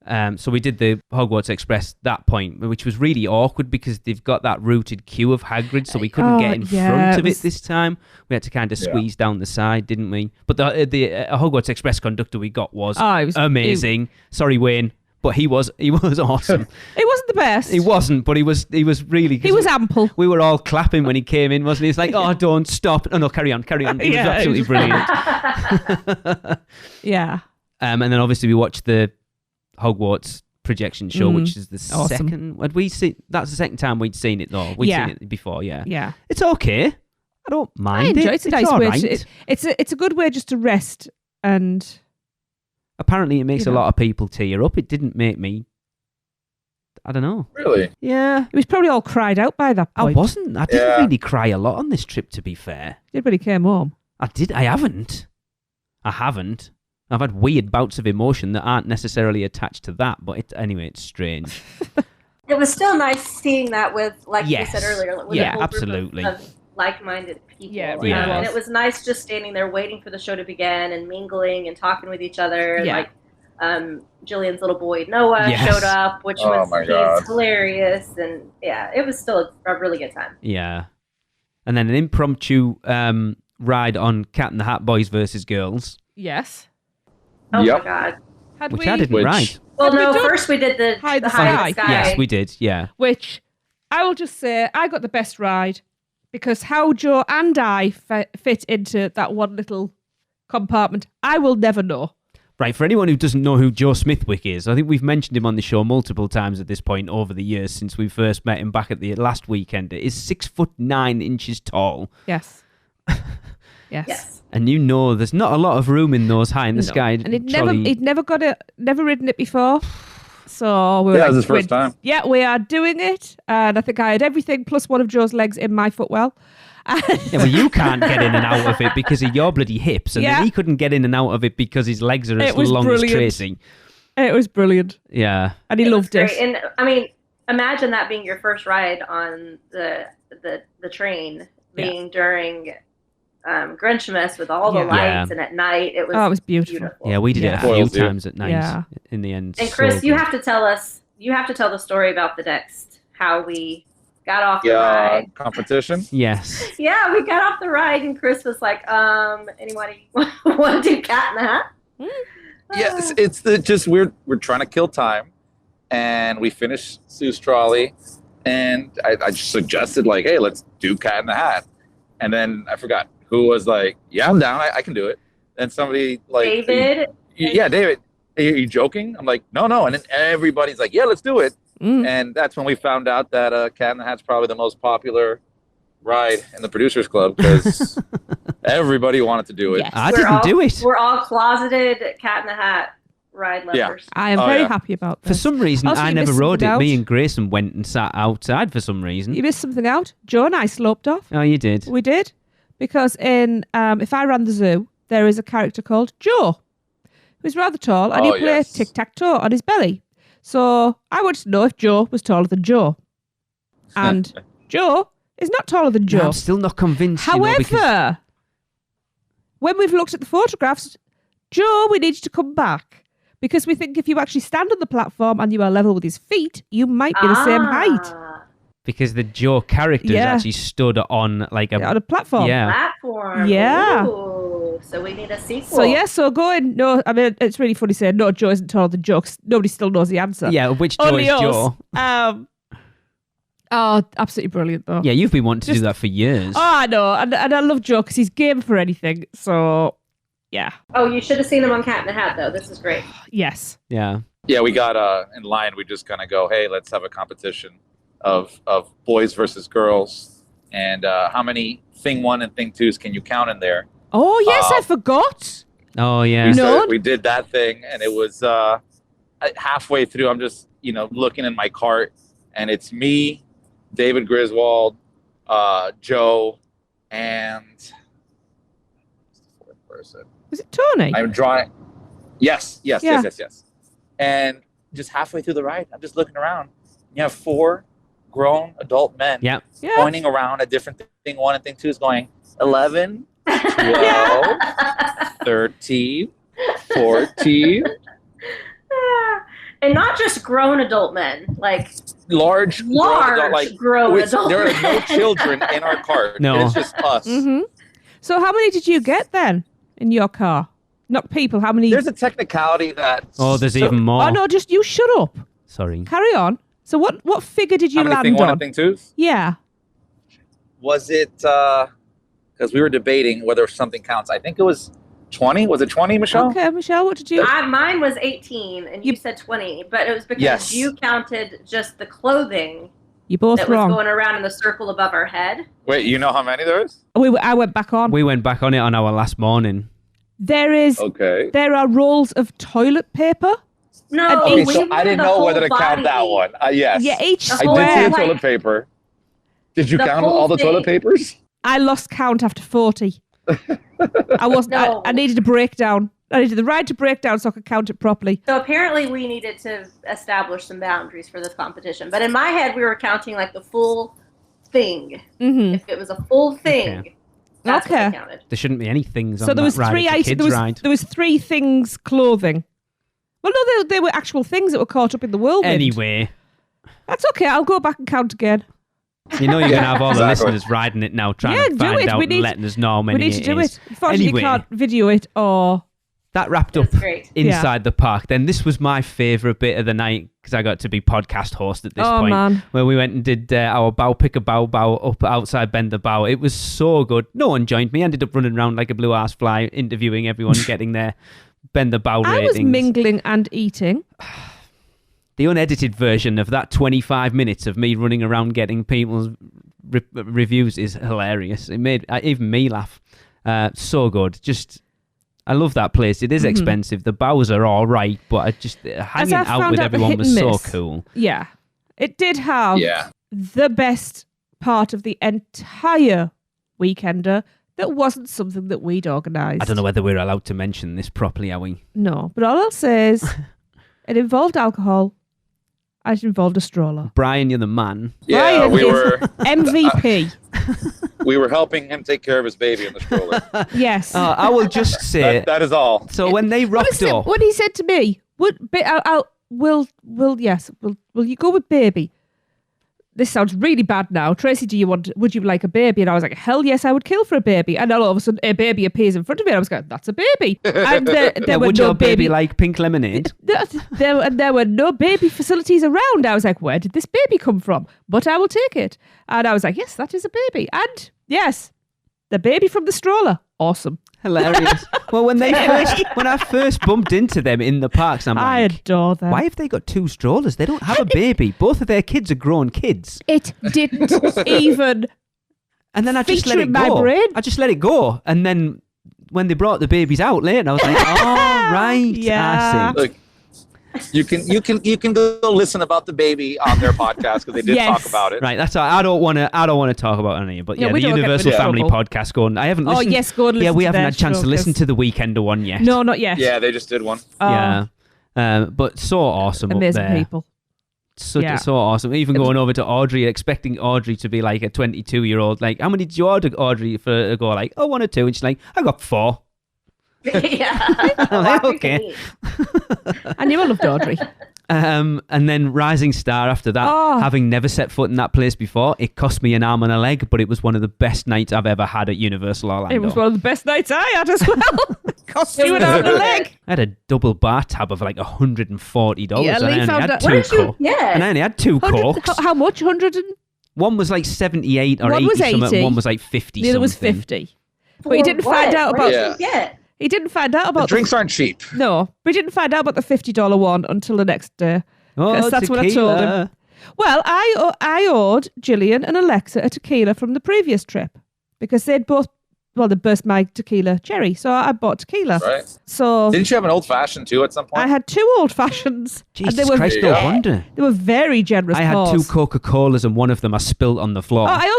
So we did the Hogwarts Express that point, which was really awkward because they've got that routed queue of Hagrid, so we couldn't get in front of it this time. We had to kind of squeeze down the side, didn't we? But the Hogwarts Express conductor we got was amazing. Sorry, Wayne, but he was awesome. He wasn't the best. He wasn't, but he was really. He was ample. We were all clapping when he came in, wasn't he? He's like, "Oh, don't stop! Oh no, carry on." He was absolutely brilliant. Yeah. And then obviously we watched the Hogwarts projection show, which is the second. Had we seen? That's the second time we'd seen it though. We'd seen it before. Yeah. It's okay. I don't mind it. It's a nice way. It's a good way just to rest, and apparently it makes a lot of people tear up. It didn't make me. I don't know. Really? Yeah. It was probably all cried out by that point. I wasn't. I didn't really cry a lot on this trip, to be fair. Did when he came home? I did. I haven't. I've had weird bouts of emotion that aren't necessarily attached to that, but anyway, it's strange. It was still nice seeing that with, like you said earlier, with a whole absolutely. group of like-minded people. Yeah, really and it was nice just standing there waiting for the show to begin and mingling and talking with each other. Yeah. Like Jillian's little boy Noah showed up, which was hilarious, and it was still a really good time. Yeah, and then an impromptu ride on Cat and the Hat Boys versus Girls. Yes. Oh my God. I didn't ride. Well, no, first we did the High in the Sky. Yes, we did, yeah. Which I will just say, I got the best ride because how Joe and I fit into that one little compartment, I will never know. Right, for anyone who doesn't know who Joe Smithwick is, I think we've mentioned him on the show multiple times at this point over the years since we first met him back at the last Weekender. He's 6'9" tall. Yes. Yes. And you know there's not a lot of room in those high in the sky. And he'd never ridden it before. So we were it was his first time. Yeah, we are doing it. And I think I had everything plus one of Joe's legs in my footwell. Well, you can't get in and out of it because of your bloody hips. And then he couldn't get in and out of it because his legs are as long as Tracy. It was brilliant. Yeah. And he loved it. And I mean, imagine that being your first ride on the train, being during Grinchmas with all the lights and at night. It was beautiful. Yeah, we did it a few times at night in the end. And Chris, you have to tell the story about the next, how we got off the ride. Competition? Yes. Yeah, we got off the ride and Chris was like, anybody want to do Cat in the Hat? Yes, it's just we're trying to kill time, and we finished Sue's trolley, and I just suggested like, hey, let's do Cat in the Hat, and then I forgot who was like, yeah, I'm down, I can do it. And somebody like David. David, are you joking? I'm like, no, and then everybody's like, yeah, let's do it. And that's when we found out that Cat in the Hat's probably the most popular ride in the Producers Club because everybody wanted to do it. Yes. I didn't do it. We're all closeted Cat in the Hat ride lovers. Yeah. I am very happy about this. For some reason, Also, I never rode it. Me and Grayson went and sat outside for some reason. You missed something out. Joe and I sloped off. Oh, you did? We did. Because in If I Ran the Zoo, there is a character called Joe, who's rather tall, and he plays tic-tac-toe on his belly. So I wanted to know if Joe was taller than Joe. And Joe is not taller than Joe. No, I'm still not convinced. However, when we've looked at the photographs, Joe, we need you to come back. Because we think if you actually stand on the platform and you are level with his feet, you might be the same height. Because the Joe character actually stood on like on a platform. Platform. Yeah. Ooh, so we need a sequel. So go in. No, I mean, it's really funny saying, no, Joe isn't taller than Joe, 'cause nobody still knows the answer. Yeah, which Joe Only is us. Joe? Absolutely brilliant, though. Yeah, you've been wanting to do that for years. Oh, I know. And I love Joe because he's game for anything. So, yeah. Oh, you should have seen him on Cat in the Hat, though. This is great. Yes. Yeah. Yeah, we got in line. We just kind of go, hey, let's have a competition of boys versus girls, and how many thing 1 and thing 2s can you count in there? Oh yes, I forgot. Oh yeah. We did that thing, and it was halfway through. I'm just looking in my cart, and it's me, David Griswold, Joe, and the fourth person. Was it Tony? I'm drawing. Yes. And just halfway through the ride, I'm just looking around. You have 4 grown adult men pointing around at different thing 1 and thing 2 is going 11, 12, 13, 14. And not just grown adult men, like large grown adult. There are no children in our cart. No. It's just us. Mm-hmm. So how many did you get then in your car? Not people, how many? There's a technicality that... Oh, there's even more. Oh, no, just you shut up. Sorry. Carry on. So what figure did you land thing on? One and thing two? Yeah. Was it... Because we were debating whether something counts. I think it was 20. Was it 20, Michelle? Okay, Michelle, what did you... Mine was 18, and you said 20. But it was because you counted just the clothing... You both wrong. That was going around in the circle above our head. Wait, you know how many there is? I went back on. We went back on it on our last morning. There are rolls of toilet paper. No, okay, so I didn't know whether to count that one. Yes. Yeah, each square. I did see toilet paper. Did you count all the toilet papers? I lost count after 40. I wasn't. No. I needed a breakdown. I needed the ride to break down so I could count it properly. So apparently we needed to establish some boundaries for this competition. But in my head, we were counting like the full thing. Mm-hmm. If it was a full thing, that's what I counted. There shouldn't be any things so on there was that ride. Three items. There was 3 things clothing. Well, no, they were actual things that were caught up in the whirlwind. Anyway. That's okay. I'll go back and count again. You know you're going to have all the listeners riding it now, trying to find out and letting us know how many it is. We need to do it. Unfortunately, you can't video it or... That wrapped up inside the park. Then this was my favourite bit of the night because I got to be podcast host at this point. Man. Where we went and did our pick a bow up outside Bend the Bow. It was so good. No one joined me. I ended up running around like a blue ass fly, interviewing everyone, getting their Bend the Bow ratings. I was mingling and eating. The unedited version of that 25 minutes of me running around getting people's reviews is hilarious. It made even me laugh. So good. I love that place. It is expensive. The bows are all right, but hanging out with everyone was so cool. Yeah. It did have the best part of the entire Weekender that wasn't something that we'd organised. I don't know whether we're allowed to mention this properly, are we? No, but all I'll say is it involved alcohol. It involved a stroller. Brian, you're the man. Yeah, Brian we were MVP. We were helping him take care of his baby in the stroller. Yes. I will just say that is all. So when they rocked up, when he said to me, "Will you go with baby?" This sounds really bad now. Tracy, would you like a baby? And I was like, hell yes, I would kill for a baby. And then all of a sudden, a baby appears in front of me. And I was going, that's a baby. And there were would no your baby like pink lemonade? There were no baby facilities around. I was like, where did this baby come from? But I will take it. And I was like, yes, that is a baby. And yes, the baby from the stroller. Awesome. Hilarious. Well, when I first bumped into them in the parks, I adore them. Why have they got 2 strollers? They don't have a baby. Both of their kids are grown kids. It didn't even. And then I just let it go. My brain. I just let it go. And then when they brought the babies out later, I was like, oh right, yeah. I see. Look, you can go listen about the baby on their podcast because they did talk about it. Right, that's all. I don't want to talk about any, but the Universal Family Podcast going. I haven't listened. Oh yes, go and listen. Yeah, we haven't had a chance to show, listen to the Weekender one yet. No, not yet. Yeah, they just did one. Yeah, but so awesome. Amazing up there. people. So awesome. Even going over to Audrey, expecting Audrey to be like a 22-year-old. Like, how many did you order, Audrey, for to go? Like, 1 or 2, and she's like, I got 4. Yeah. I'm like, okay. I knew I loved Audrey. And then Rising Star after that, having never set foot in that place before, it cost me an arm and a leg, but it was one of the best nights I've ever had at Universal Orlando. It was one of the best nights I had as well. Cost you an arm and a leg. I had a double bar tab of like $140. Yeah, and I only had 2 cokes. Yeah. And I only had 2 cokes. How much? 100 and... One was like 78 or 80 something. One was like 50 The other was 50. But he didn't find out about... He didn't find out about... The drinks aren't cheap. No, but he didn't find out about the $50 one until the next day. Oh, that's tequila. what I told him. Well, I owed Gillian and Alexa a tequila from the previous trip because they'd both... Well, they burst my tequila cherry, so I bought tequila. Right. So didn't you have an old fashioned too at some point? I had 2 old fashions. Jesus Christ, no wonder. They were very generous. I had 2 Coca-Colas and one of them I spilled on the floor. I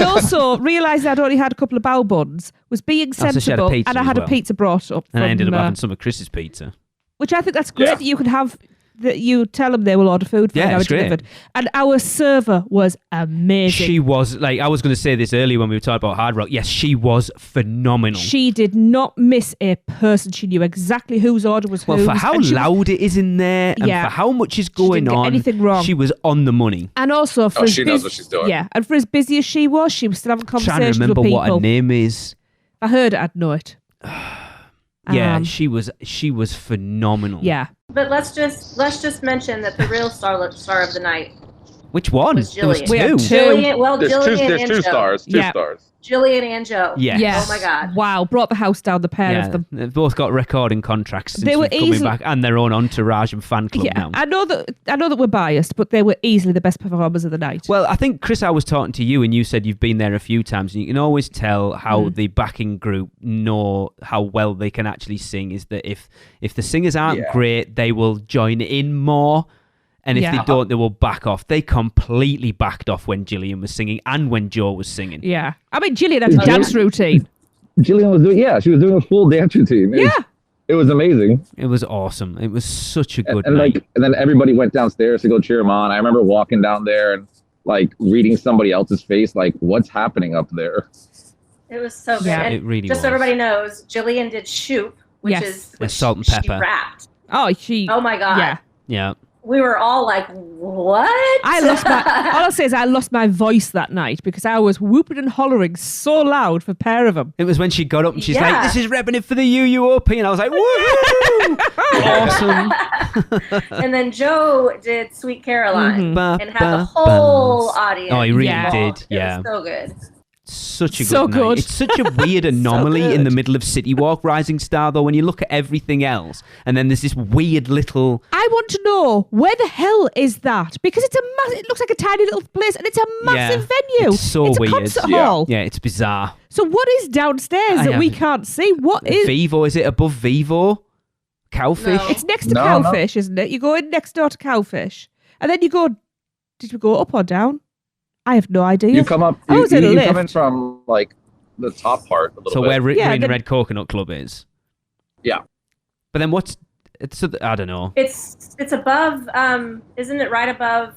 also realised I'd only had a couple of bao buns, was being sensible, and I had a pizza brought up. And I ended up having some of Chris's pizza. Which I think that's great that you can have that you tell them they will order food for an hour delivered. And our server was amazing. She was, like, I was going to say this earlier when we were talking about Hard Rock. Yes, she was phenomenal. She did not miss a person. She knew exactly whose order was whose. Well, for how loud it is in there and for how much is going on, anything wrong. She was on the money. And also, she knows what she's doing. Yeah, and for as busy as she was still having conversations with people. Trying to remember what her name is. If I heard it, I'd know it. Yeah, she was phenomenal. Yeah. But let's just mention that the real star of the night. Which one? Was there was Jillian. two. We had two. Jillian there's two stars. Two stars. Jillian and Joe. Yes. Oh my God. Wow, brought the house down, the pair of them. They've both got recording contracts since we've coming back, and their own entourage and fan club now. I know that we're biased, but they were easily the best performers of the night. Well, I think, Chris, I was talking to you, and you said you've been there a few times, and you can always tell how the backing group know how well they can actually sing. Is that if the singers aren't great, they will join in more. And if they don't, they will back off. They completely backed off when Gillian was singing and when Joe was singing. Yeah. I mean, Gillian had a dance routine. Gillian was she was doing a full dance routine. It was amazing. It was awesome. It was such a good night. And then everybody went downstairs to go cheer him on. I remember walking down there and like reading somebody else's face, like, what's happening up there? It was so good. Yeah, and it really just was. so everybody knows, Gillian did shoot, which salt and pepper. She rapped. Oh my God. Yeah. Yeah. We were all like, what? all I'll say is I lost my voice that night because I was whooping and hollering so loud for a pair of them. It was when she got up and she's like, this is repping it for the UUOP. And I was like, woohoo! Awesome. And then Joe did Sweet Caroline and had the whole audience. Oh, he really did. Yeah. It was so good. Such a good night. It's such a weird anomaly in the middle of City Walk, Rising Star, though, when you look at everything else. And then there's this weird little... I want to know, where the hell is that? Because it looks like a tiny little place and it's a massive venue. It's so it's weird. A concert hall. Yeah, it's bizarre. So what is downstairs that we can't see? What is... Vivo, is it above Vivo? Cowfish? No. It's next to Cowfish, isn't it? You go in next door to Cowfish. And then you go... Did we go up or down? I have no idea. You come up. You come in from like the top part a little bit. So where Green and Red Coconut Club is. Yeah. But then I don't know. It's above. Isn't it right above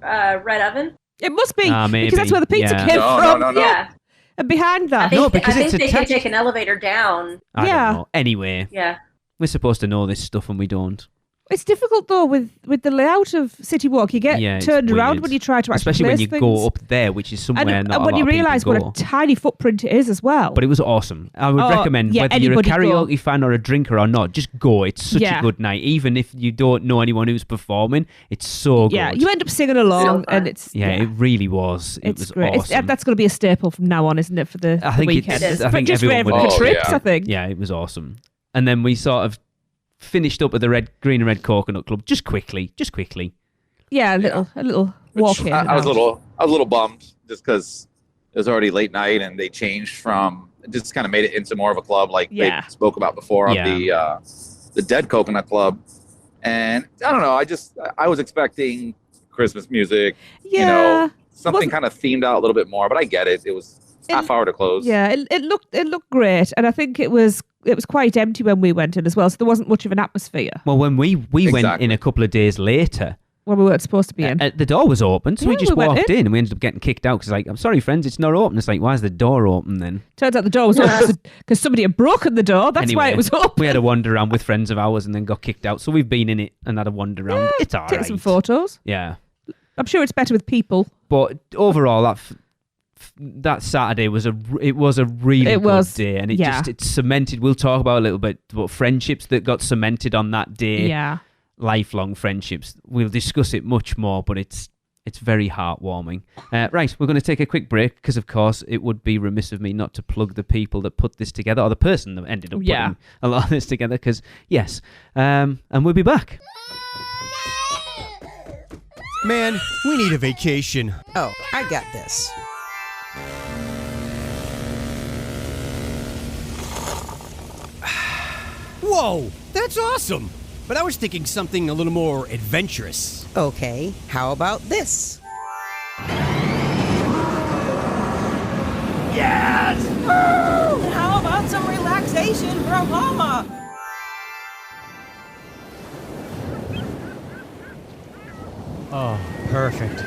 Red Oven? It must be maybe. because that's where the pizza came from. No. Yeah. And behind that, I think they can take an elevator down. I don't know. Anyway. Yeah. We're supposed to know this stuff and we don't. It's difficult though with the layout of City Walk. You get turned around when you try to actually especially when you things. go up there, which is somewhere not and when you realise what a tiny footprint it is as well. But it was awesome. I would recommend whether you're a karaoke fan or a drinker or not, just go. It's such a good night. Even if you don't know anyone who's performing, it's so good. Yeah, you end up singing along, and it's it really was. It was great. awesome. That's going to be a staple from now on, isn't it? For the weekend. I think just everyone would trips, I think. Yeah, it was awesome. And then we sort of finished up at the Green and Red Coconut Club just quickly. Yeah, a little walk in. I was a little bummed just because it was already late night and they changed from just kind of made it into more of a club like they spoke about before on the Dead Coconut Club. And I don't know, I was expecting Christmas music, something kind of themed out a little bit more, but I get it. It was half hour to close. Yeah, it looked great, and I think it was quite empty when we went in as well, so there wasn't much of an atmosphere. Well, when we went in a couple of days later, when we weren't supposed to be in, the door was open, so we just walked in and we ended up getting kicked out because I'm sorry, friends, it's not open. It's like, why is the door open then? Turns out the door was open because somebody had broken the door. That's why it was open. We had a wander around with friends of ours and then got kicked out. So we've been in it and had a wander around. Yeah, it's all right. Take some photos. Yeah. I'm sure it's better with people. But overall, that Saturday was a really good day, and it cemented. We'll talk about a little bit about friendships that got cemented on that day. Yeah, lifelong friendships. We'll discuss it much more, but it's very heartwarming. Right, we're going to take a quick break because, of course, it would be remiss of me not to plug the people that put this together, or the person that ended up putting a lot of this together. Because and we'll be back. Man, we need a vacation. Oh, I got this. Whoa, that's awesome! But I was thinking something a little more adventurous. Okay, how about this? Yes! And how about some relaxation from Mama? Oh, perfect.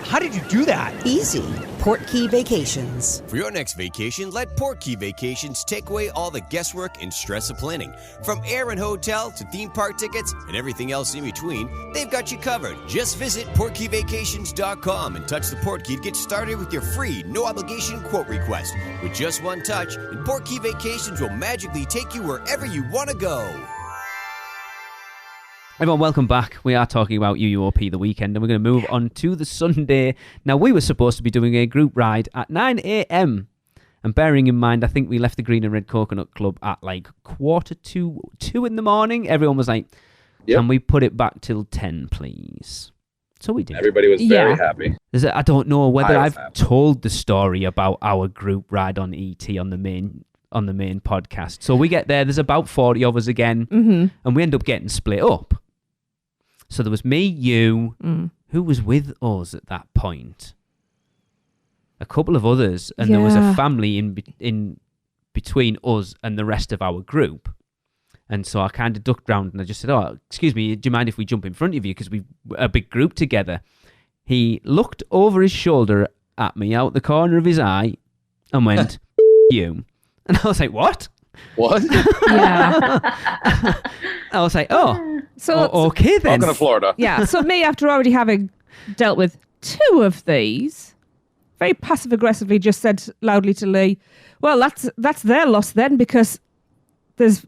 How did you do that? Easy. PortKey Vacations. For your next vacation, let PortKey Vacations take away all the guesswork and stress of planning. From air and hotel to theme park tickets and everything else in between, they've got you covered. Just visit PortKeyVacations.com and touch the PortKey to get started with your free, no-obligation quote request. With just one touch, and PortKey Vacations will magically take you wherever you want to go. Everyone, welcome back. We are talking about UUOP The Weekend, and we're going to move on to the Sunday. Now, we were supposed to be doing a group ride at 9 a.m. And bearing in mind, I think we left the Green and Red Coconut Club at like 2:45 in the morning. Everyone was like, can we put it back till 10, please? So we did. Everybody was very happy. I don't know whether I've told the story about our group ride on ET on the main podcast. So we get there's about 40 of us again, and we end up getting split up. So there was me, you, who was with us at that point? A couple of others, and there was a family in between us and the rest of our group. And so I kind of ducked round and I just said, "Oh, excuse me, do you mind if we jump in front of you? Because we're a big group together." He looked over his shoulder at me out the corner of his eye and went, "You." And I was like, "What?" What? Yeah. I was like, okay then. Welcome to Florida. Yeah, so me, after already having dealt with 2 of these, very passive-aggressively just said loudly to Lee, well, that's their loss then, because there's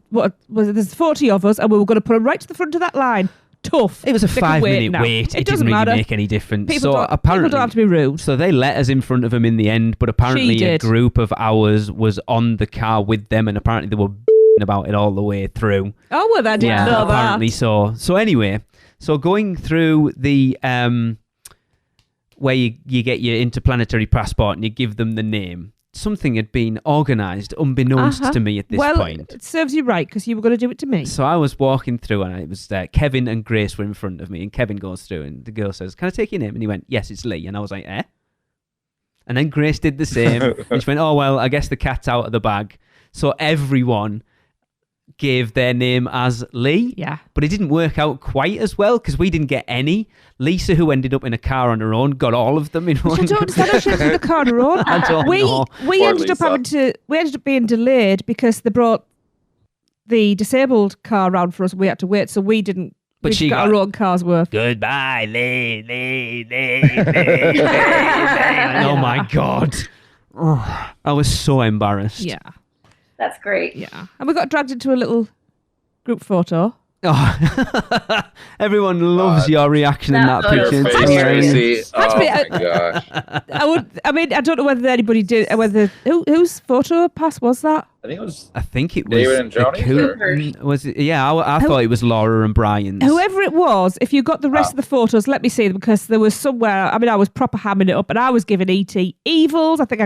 40 of us and we were going to put them right to the front of that line. Tough. It was a 5-minute wait. It didn't really make any difference. People don't have to be rude. So they let us in front of them in the end, but apparently a group of ours was on the car with them, and apparently they were about it all the way through. Oh, well, I didn't know apparently that. So anyway, going through the where you get your interplanetary passport and you give them the name. Something had been organised unbeknownst to me at this point. It serves you right, because you were going to do it to me. So I was walking through and it was Kevin and Grace were in front of me, and Kevin goes through and the girl says, "Can I take your name?" And he went, "Yes, it's Lee." And I was like, "Eh?" And then Grace did the same. And she went, "Oh, well, I guess the cat's out of the bag." So everyone gave their name as Lee. Yeah. But it didn't work out quite as well because we didn't get any. Lisa, who ended up in a car on her own, got all of them in one. I don't understand how she ended up in a car on her own. I don't know. We ended up being delayed because they brought the disabled car around for us. We had to wait, so we didn't. But she got our own car's worth. Goodbye, Lee. Oh my God. I was so embarrassed. Yeah. That's great. Yeah. And we got dragged into a little group photo. Oh, everyone loves your reaction in that picture. Oh my gosh. I don't know whether anybody did, whose photo pass was that? I think it was David and Joni. Was it? Yeah, I thought it was Laura and Brian's. Whoever it was, if you got the rest of the photos, let me see them, because there was somewhere, I was proper hamming it up, and I was giving E.T. evils. I think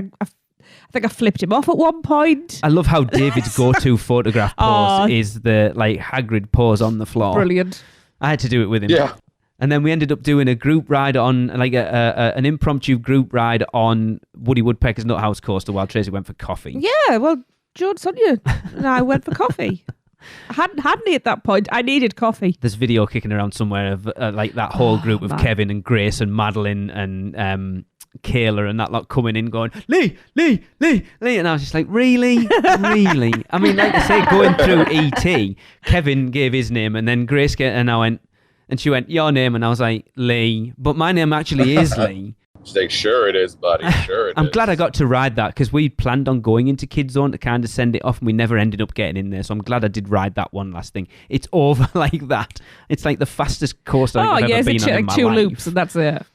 I flipped him off at one point. I love how David's go-to photograph pose is the Hagrid pose on the floor. Brilliant. I had to do it with him. Yeah. And then we ended up doing a group ride on, an impromptu group ride on Woody Woodpecker's Nut House Coaster while Tracy went for coffee. Yeah, well, Joan, Sonia and I went for coffee. I hadn't had any at that point. I needed coffee. There's video kicking around somewhere of that whole group of Kevin and Grace and Madeline and Kayla and that lot coming in going, Lee. And I was just like, really? Really? I mean, like I say, going through E.T., Kevin gave his name and then Grace and I went, and she went, your name? And I was like, Lee. But my name actually is Lee. She's like, sure it is, buddy. Sure it is. I'm glad I got to ride that because we planned on going into Kids Zone to kind of send it off and we never ended up getting in there. So I'm glad I did ride that one last thing. It's over like that. It's like the fastest coaster I've ever been on in my life. 2 loops and that's it.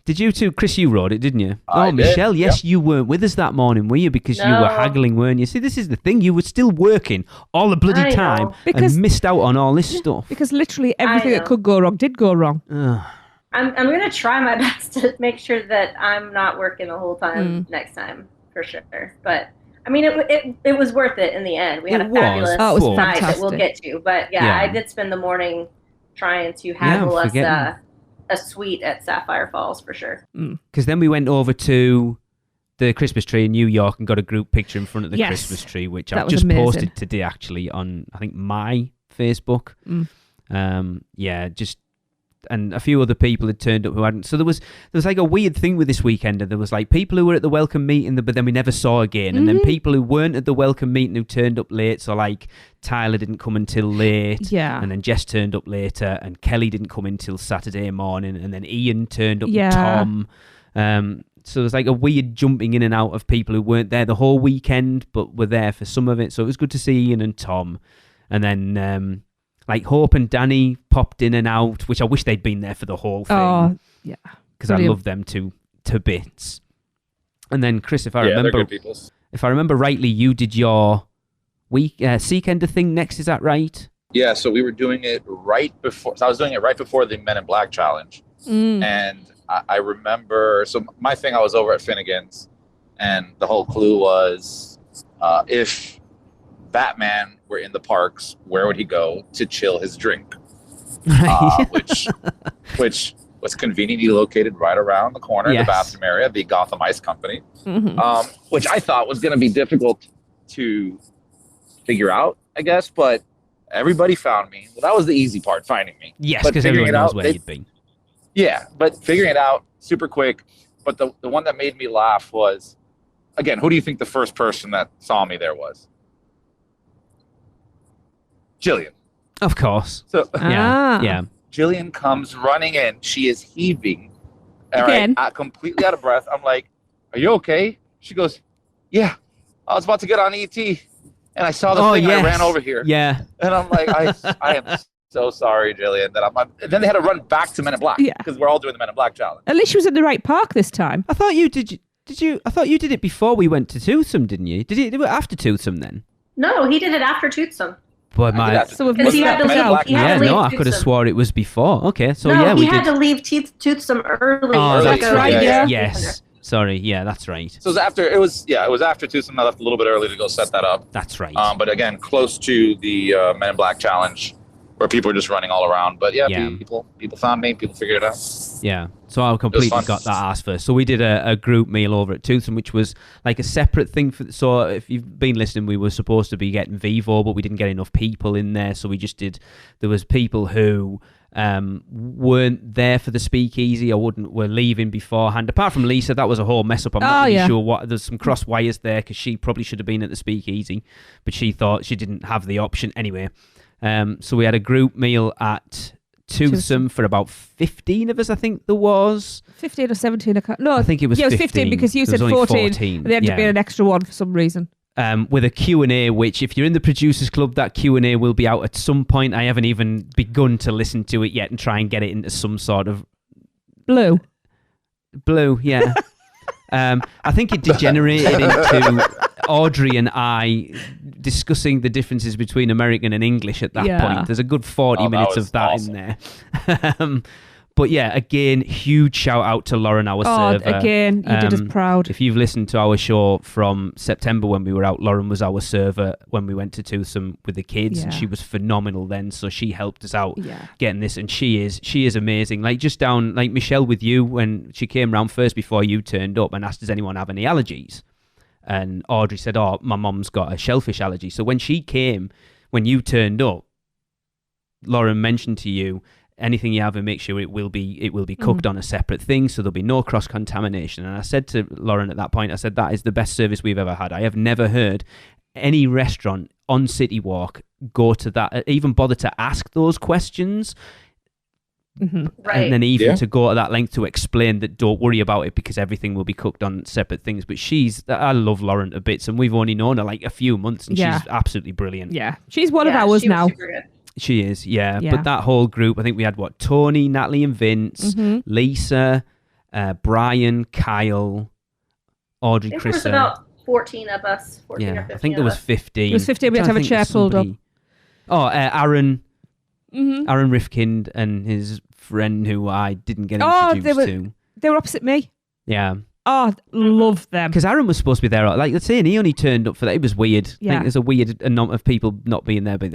Did you too? Chris, you rode it, didn't you? I did. Michelle, yes, you weren't with us that morning, were you? Because you were haggling, weren't you? See, this is the thing. You were still working all the bloody time and missed out on all this stuff. Because literally everything that could go wrong did go wrong. I'm going to try my best to make sure that I'm not working the whole time next time, for sure. But, I mean, it was worth it in the end. We had a fabulous night that we'll get to. But, yeah, I did spend the morning trying to haggle us a suite at Sapphire Falls, for sure. Because then we went over to the Christmas tree in New York and got a group picture in front of the Christmas tree, which I've just posted today, actually, on, I think, my Facebook. and a few other people had turned up who hadn't. So there was like a weird thing with this Weekender. There was like people who were at the welcome meeting, but then we never saw again. And then people who weren't at the welcome meeting who turned up late. So like Tyler didn't come until late. Yeah. And then Jess turned up later, and Kelly didn't come until Saturday morning. And then Ian turned up Yeah. with Tom. So there's like a weird jumping in and out of people who weren't there the whole weekend, but were there for some of it. So it was good to see Ian and Tom. And then like Hope and Danny popped in and out, which I wish they'd been there for the whole thing. Oh, yeah. Because I love them to bits. And then Chris, if I remember rightly, you did your Seekender thing next. Is that right? Yeah. So we were doing it right before. So I was doing it right before the Men in Black challenge, and I remember. So my thing, I was over at Finnegan's, and the whole clue was, if Batman were in the parks, where would he go to chill his drink? Which was conveniently located right around the corner in the bathroom area, the Gotham Ice Company, which I thought was going to be difficult to figure out, I guess, but everybody found me. Well, that was the easy part, finding me. Yes, because everyone knows where you'd been. Yeah, but figuring it out super quick. But the one that made me laugh was, again, who do you think the first person that saw me there was? Jillian. Of course. So yeah. Jillian comes running in. She is heaving. Again. Right, completely out of breath. I'm like, "Are you okay?" She goes, "Yeah. I was about to get on ET, and I saw the thing. I ran over here." Yeah. And I'm like, I am so sorry, Jillian. And then they had to run back to Men in Black because we're all doing the Men in Black challenge. At least she was in the right park this time. I thought you did. I thought you did it before we went to Toothsome, didn't you? Did you do it after Toothsome then? No, he did it after Toothsome. But because he had to leave. I could have swore it was before. Okay, so we had to leave Toothsome early. Oh, that's right. Yeah. Yes. Sorry. Yeah, that's right. So it was after Toothsome. I left a little bit early to go set that up. That's right. But again, close to the Men in Black challenge, where people were just running all around. But people found me. People figured it out. Yeah. So I completely got that ass first. So we did a group meal over at Toothsome, which was like a separate thing. So if you've been listening, we were supposed to be getting Vivo, but we didn't get enough people in there. So we just did. There was people who weren't there for the speakeasy or were leaving beforehand. Apart from Lisa, that was a whole mess up. I'm not really sure there's some cross wires there because she probably should have been at the speakeasy, but she thought she didn't have the option anyway. So we had a group meal at Toothsome for about 15 of us, I think there was. 15 or 17. I think it was 15. Yeah, it was 15 because you said 14. There had to be an extra one for some reason. With a Q&A, which if you're in the Producers Club, that Q&A will be out at some point. I haven't even begun to listen to it yet and try and get it into some sort of... Blue, yeah. I think it degenerated into Audrey and I discussing the differences between American and English at that point. There's a good 40 minutes of that awesome. In there. But yeah, again, huge shout out to Lauren, our server. Again, you did us proud. If you've listened to our show from September when we were out, Lauren was our server when we went to Toothsome with the kids, and she was phenomenal then. So she helped us out getting this, and she is amazing. Like just down, like Michelle with you when she came round first before you turned up and asked, does anyone have any allergies? And Audrey said, "Oh, my mum's got a shellfish allergy." So when she came, when you turned up, Lauren mentioned to you, anything you have, and make sure it will be cooked on a separate thing, so there'll be no cross contamination. And I said to Lauren at that point, I said, that is the best service we've ever had. I have never heard any restaurant on City Walk go to that, even bother to ask those questions. Right. And then even to go to that length to explain that don't worry about it because everything will be cooked on separate things. But I love Lauren to bits, and we've only known her like a few months, and she's absolutely brilliant. Yeah, she's one of ours now. She is, But that whole group, I think we had Tony, Natalie and Vince, Lisa, Brian, Kyle, Audrey, Chris. There was about 14 of us. 14 or 15 I think there was 15. There was 15. We had to have a chair pulled up. Oh, Aaron. Aaron Rifkind and his friend who I didn't get introduced to. They were opposite me. Yeah. Oh, love them. Because Aaron was supposed to be there. Like, let's say, and he only turned up for that. It was weird. I think there's a weird amount of people not being there. But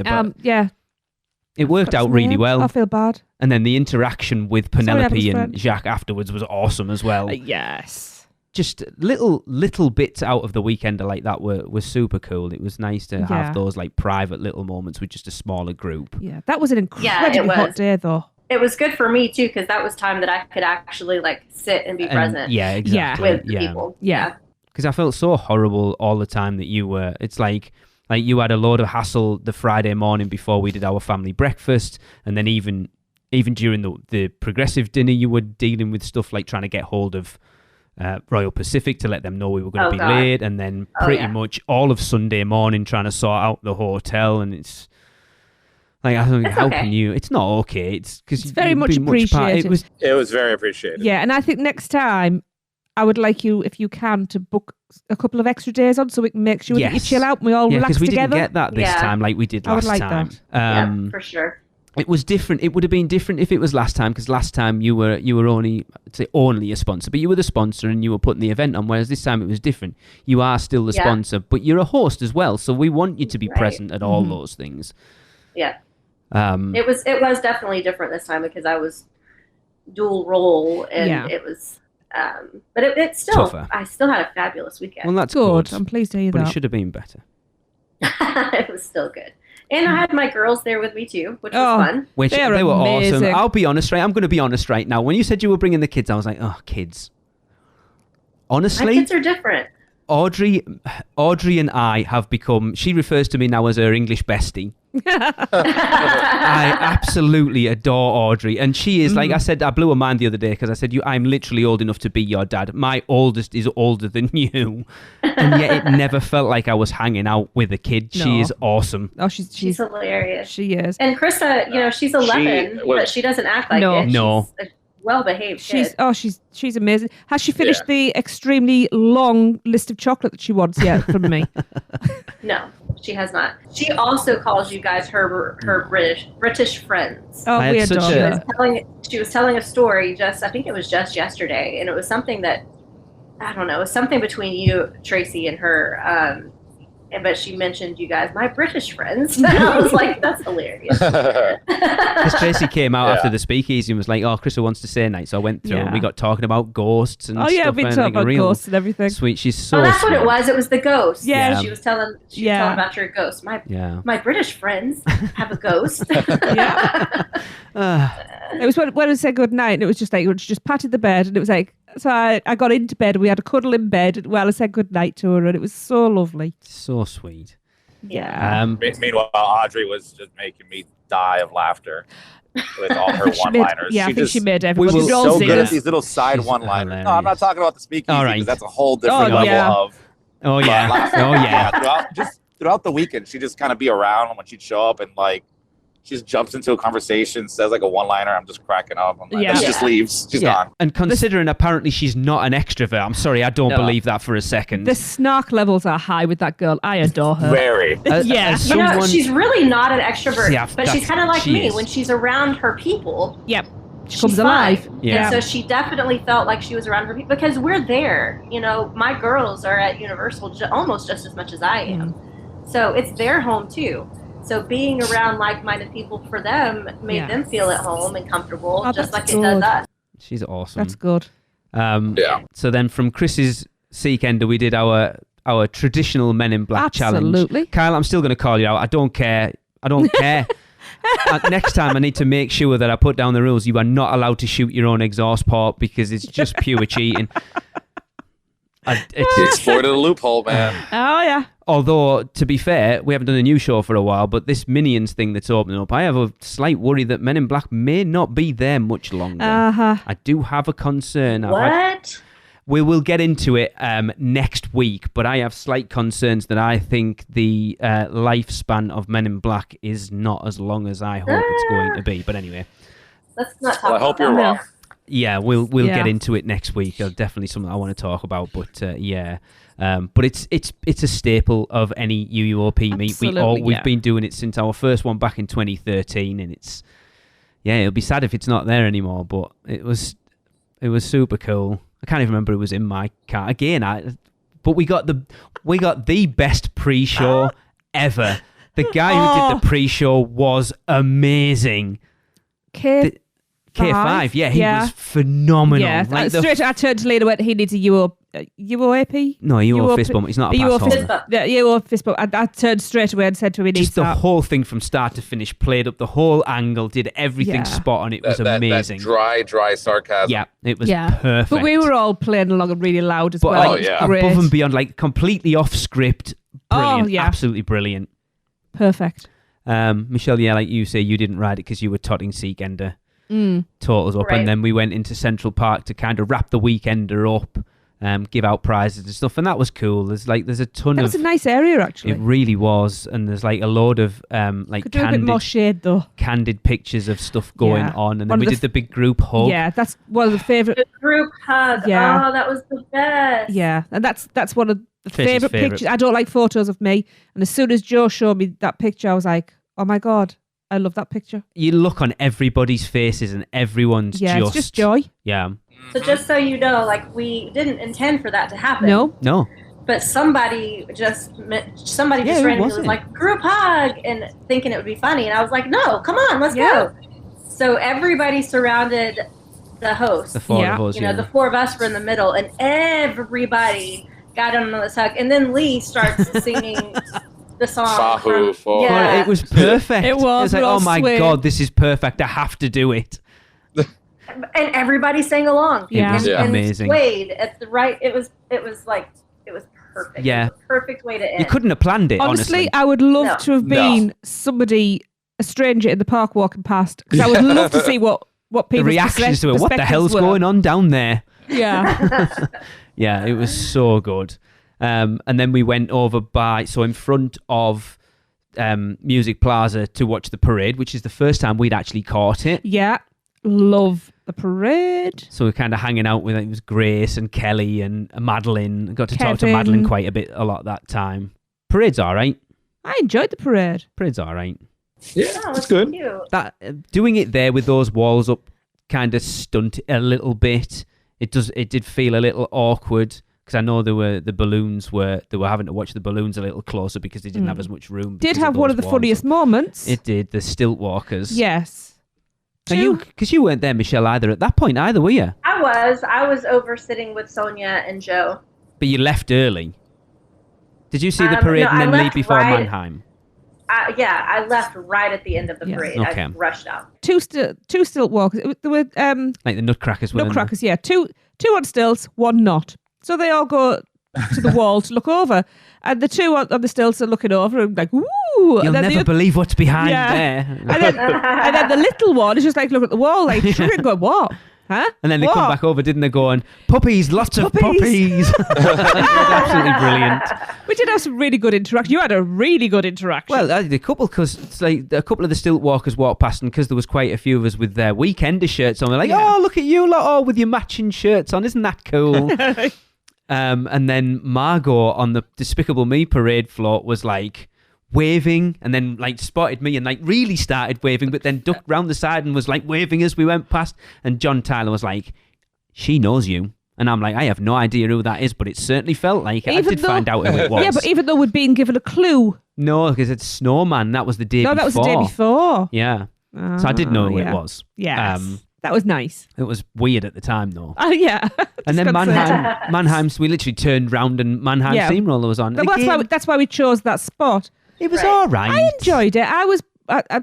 it worked out really well. I feel bad. And then the interaction with Penelope and Jacques afterwards was awesome as well. Yes. Just little bits out of the Weekender like that were super cool. It was nice to have those like private little moments with just a smaller group. Yeah, that was an incredibly hot day though. it was good for me too, because that was time that I could actually like sit and be present. Yeah, exactly. With the people. Yeah. Because I felt so horrible all the time that you were. It's like you had a load of hassle the Friday morning before we did our family breakfast, and then even during the progressive dinner, you were dealing with stuff like trying to get hold of Royal Pacific to let them know we were going to be late, and then pretty much all of Sunday morning trying to sort out the hotel, and it's like, I don't know, how can you? It's not okay. It's because it's very much appreciated. It was very appreciated. Yeah, and I think next time I would like you, if you can, to book a couple of extra days on so we can make sure that you chill out and we all relax together. Yeah, because we didn't get that this time like we did last time. I would like that. For sure. It was different. It would have been different if it was last time, because last time you were only, I'd say only a sponsor, but you were the sponsor and you were putting the event on, whereas this time it was different. You are still the sponsor, but you're a host as well, so we want you to be present at all those things. Yeah. It was definitely different this time because I was dual role, and it was but it's still tougher. I still had a fabulous weekend. Well, that's good. I'm pleased to hear that. But it should have been better. It was still good. And I had my girls there with me too, which was fun. They were awesome. I'll be honest, right? I'm going to be honest right now. When you said you were bringing the kids, I was like, oh, kids. Honestly, my kids are different. Audrey and I have become, she refers to me now as her English bestie. I absolutely adore Audrey, and she is, like I said, I blew her mind the other day because I said, I'm literally old enough to be your dad. My oldest is older than you, and yet it never felt like I was hanging out with a kid. No. She is awesome. Oh, she's hilarious. She is. And Krista, she's 11, but she doesn't act like it. No. She's well-behaved kid. She's amazing. Has she finished the extremely long list of chocolate that she wants yet from me? No, she has not. She also calls you guys her British friends. Oh, we adore her. She was telling a story I think it was just yesterday, and it was something that, I don't know, it was something between you, Tracy, and her, but she mentioned you guys, my British friends. And I was like, that's hilarious. Because Tracy came out after the speakeasy and was like, oh, Krista wants to stay night. So I went through and we got talking about ghosts and stuff. Oh, yeah, we talked about ghosts and everything. Sweet. She's so that's sweet. what it was. It was the ghost. Yeah. She was telling about your ghost. My British friends have a ghost. It was when we said good night, and it was just like, she just patted the bed, and it was like, so I got into bed, we had a cuddle in bed while I said good night to her, and it was so lovely. So sweet. Yeah. Meanwhile, Audrey was just making me die of laughter with all her one-liners. I think she made everyone. She was so good at these little side one-liners. No, I'm not talking about the speakeasy, because that's a whole different level of. Oh yeah. Throughout the weekend, she'd just kind of be around when she'd show up, and like, she just jumps into a conversation, says like a one-liner. I'm just cracking up. And she just leaves. She's gone. And considering apparently she's not an extrovert, I'm sorry, I don't believe that for a second. The snark levels are high with that girl. I adore her. Very. She's really not an extrovert, but she's kind of like me. When she's around her people. Yep. She comes alive. Yeah. And so she definitely felt like she was around her people because we're there. My girls are at Universal almost just as much as I am. So it's their home too. So being around like-minded people for them made them feel at home and comfortable, just like it does us. She's awesome. That's good. So then from Chris's Seekender, we did our traditional Men in Black challenge. Absolutely. Kyle, I'm still going to call you out. I don't care. Next time I need to make sure that I put down the rules. You are not allowed to shoot your own exhaust port because it's just pure cheating. It's exploited a loophole, man. Oh, yeah. Although, to be fair, we haven't done a new show for a while, but this Minions thing that's opening up, I have a slight worry that Men in Black may not be there much longer. I do have a concern. What? We will get into it next week, but I have slight concerns that I think the lifespan of Men in Black is not as long as I hope it's going to be. But anyway. Let's not talk about I hope you're wrong. Yeah, we'll get into it next week. Definitely something I want to talk about, but but it's a staple of any UUOP meet. We've been doing it since our first one back in 2013, and it'll be sad if it's not there anymore. But it was super cool. I can't even remember it was in my car again. But we got the best pre-show ever. The guy who did the pre-show was amazing. K5. Yeah, he was phenomenal. Yeah, Like I turned to Lena and went, he needs a UOAP? No, UO fist bump. He's not a pass holder. Yeah, UO fist bump. I turned straight away and said to him, he needs just the whole thing from start to finish, played up the whole angle, did everything spot on. It was amazing. That dry sarcasm. Yeah, it was perfect. But we were all playing along and really loud as well. Above and beyond, like completely off script. Brilliant. Absolutely brilliant. Perfect. Michelle, like you say, you didn't ride it because you were totting Seekender. Totals up, and then we went into Central Park to kind of wrap the Weekender up, give out prizes and stuff, and that was cool. There's a ton That of. was a nice area, actually. It really was, and there's like a load of Could do a bit more shade though. Candid pictures of stuff going on, and then we did the big group hug. Yeah, that's one of the favourite. The group hug. Yeah. Oh, that was the best. Yeah, and that's one of the favourite pictures. I don't like photos of me, and as soon as Joe showed me that picture, I was like, oh my God, I love that picture. You look on everybody's faces and everyone's it's just joy. Yeah. So just so you know, like, we didn't intend for that to happen. No. But somebody just randomly was like, group hug, and thinking it would be funny. And I was like, no, come on, let's go. So everybody surrounded the host. The four of us, the four of us were in the middle, and everybody got on this hug. And then Lee starts singing the song. It was perfect. It was like, oh my God, this is perfect. I have to do it. And everybody sang along. Yeah. It was amazing. Played at the right. It was perfect. Yeah. It was the perfect way to end. You couldn't have planned it. Honestly, I would love to have been a stranger in the park walking past, because I would love to see what people's the reactions to it. What the hell's going on down there? Yeah. Yeah, it was so good. And then we went over in front of Music Plaza to watch the parade, which is the first time we'd actually caught it. Yeah. Love the parade. So we're kind of hanging out with, it was Grace and Kelly and Madeline. I got to talk to Madeline quite a lot that time. Parade's all right. I enjoyed the parade. Parade's all right. Yeah, it's good. Cute. That doing it there with those walls up kind of stunted a little bit. It did feel a little awkward, because I know they were having to watch the balloons a little closer because they didn't have as much room. Did have one of the funniest moments. It did, the stilt walkers. Yes. Because you weren't there, Michelle, either at that point, were you? I was over sitting with Sonia and Joe. But you left early. Did you see the parade and then leave before Mannheim? I left right at the end of the parade. Okay. I rushed out. Two stilt walkers. There were like the Nutcrackers. Nutcrackers, yeah. Two on stilts, one not. So they all go to the wall to look over, and the two on the stilts are looking over and like, ooh. You'll never believe what's behind there. And then the little one is just like, look at the wall, like, going, what? Huh? And then they come back over, didn't they, going, puppies, lots of puppies. It was absolutely brilliant. We did have some really good interaction. You had a really good interaction. Well, I did a couple, because it's like a couple of the stilt walkers walked past, and because there was quite a few of us with their Weekender shirts on, we're like, oh, look at you lot, with your matching shirts on. Isn't that cool? And then Margot on the Despicable Me parade float was like waving, and then like spotted me and like really started waving, but then ducked round the side and was like waving as we went past. And John Tyler was like, she knows you. And I'm like, I have no idea who that is, but it certainly felt like it. I did find out who it was. Yeah, but even though we'd been given a clue. No, because it's Snowman. That was the day before. No, that was the day before. Yeah. So I did know who it was. Yeah. That was nice. It was weird at the time, though. Oh, yeah. And then Mannheim, we literally turned round and Mannheim Steamroller was on. That's why we chose that spot. It was all right. I enjoyed it. I was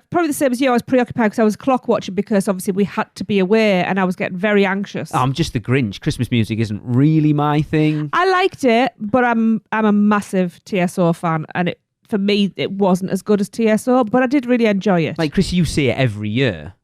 probably the same as you. I was preoccupied because I was clock watching, because obviously we had to be aware, and I was getting very anxious. I'm just the Grinch. Christmas music isn't really my thing. I liked it, but I'm a massive TSO fan, and for me it wasn't as good as TSO, but I did really enjoy it. Like, Chris, you see it every year.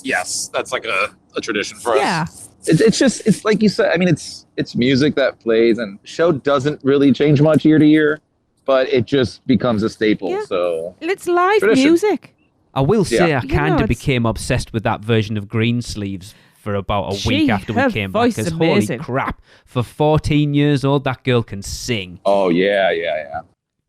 Yes, that's like a tradition for us. Yeah. It's like you said. I mean, it's music that plays, and the show doesn't really change much year to year, but it just becomes a staple. Yeah. So it's live tradition. Music. I will say, I kind of became obsessed with that version of Greensleeves for about a week after we came back. Because holy crap, for 14 years old, that girl can sing. Oh yeah.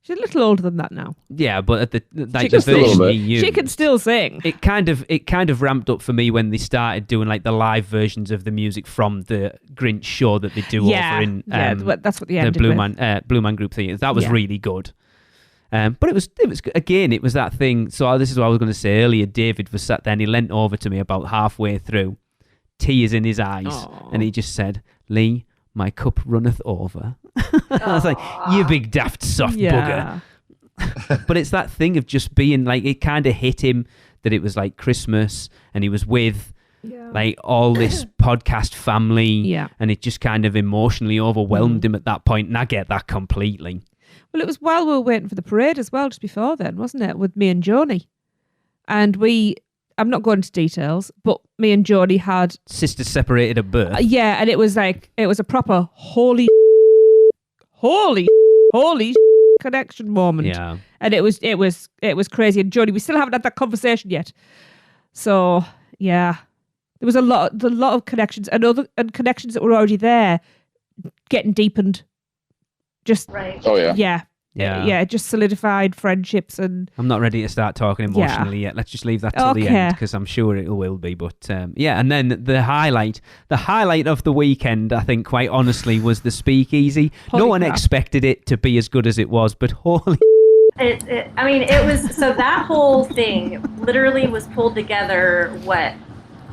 She's a little older than that now. Yeah, but at the version he used, she can still sing. It kind of ramped up for me when they started doing like the live versions of the music from the Grinch show that they do over in that's what the Blue Man Group thing. That was really good. But it was again, it was that thing. So this is what I was going to say earlier. David was sat there and he leant over to me about halfway through, tears in his eyes, and he just said, "Lee, my cup runneth over." I was like, "You big daft soft bugger." But it's that thing of just being like, it kind of hit him that it was like Christmas and he was with like all this podcast family, and it just kind of emotionally overwhelmed him at that point, and I get that completely. Well, it was while we were waiting for the parade as well, just before then, wasn't it, with me and Joni? And I'm not going into details, but me and Joni had... Sisters separated at birth. And it was like, it was a proper holy connection moment. Yeah. And it was crazy. And Joni, we still haven't had that conversation yet. So, yeah. There was a lot of connections and connections that were already there getting deepened. Just right. Oh yeah. Yeah. It just solidified friendships, and I'm not ready to start talking emotionally yet. Let's just leave that till the end, because I'm sure it will be. But and then the highlight of the weekend, I think, quite honestly, was the speakeasy. No one expected it to be as good as it was, but holy. It was, so that whole thing literally was pulled together,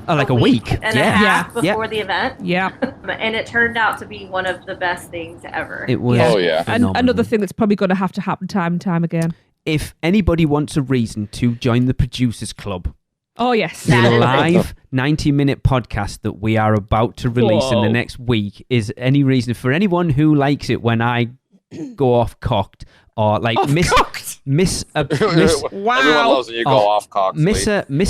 like a week and a half before the event. Yeah. And it turned out to be one of the best things ever. It was. Oh, yeah. And another thing that's probably going to happen time and time again. If anybody wants a reason to join the Producers Club, oh, yes. the live 90-minute podcast that we are about to release in the next week is any reason for anyone who likes it when I go off-cocked or like miss a wow. Everyone loves when you go off-cocked. Miss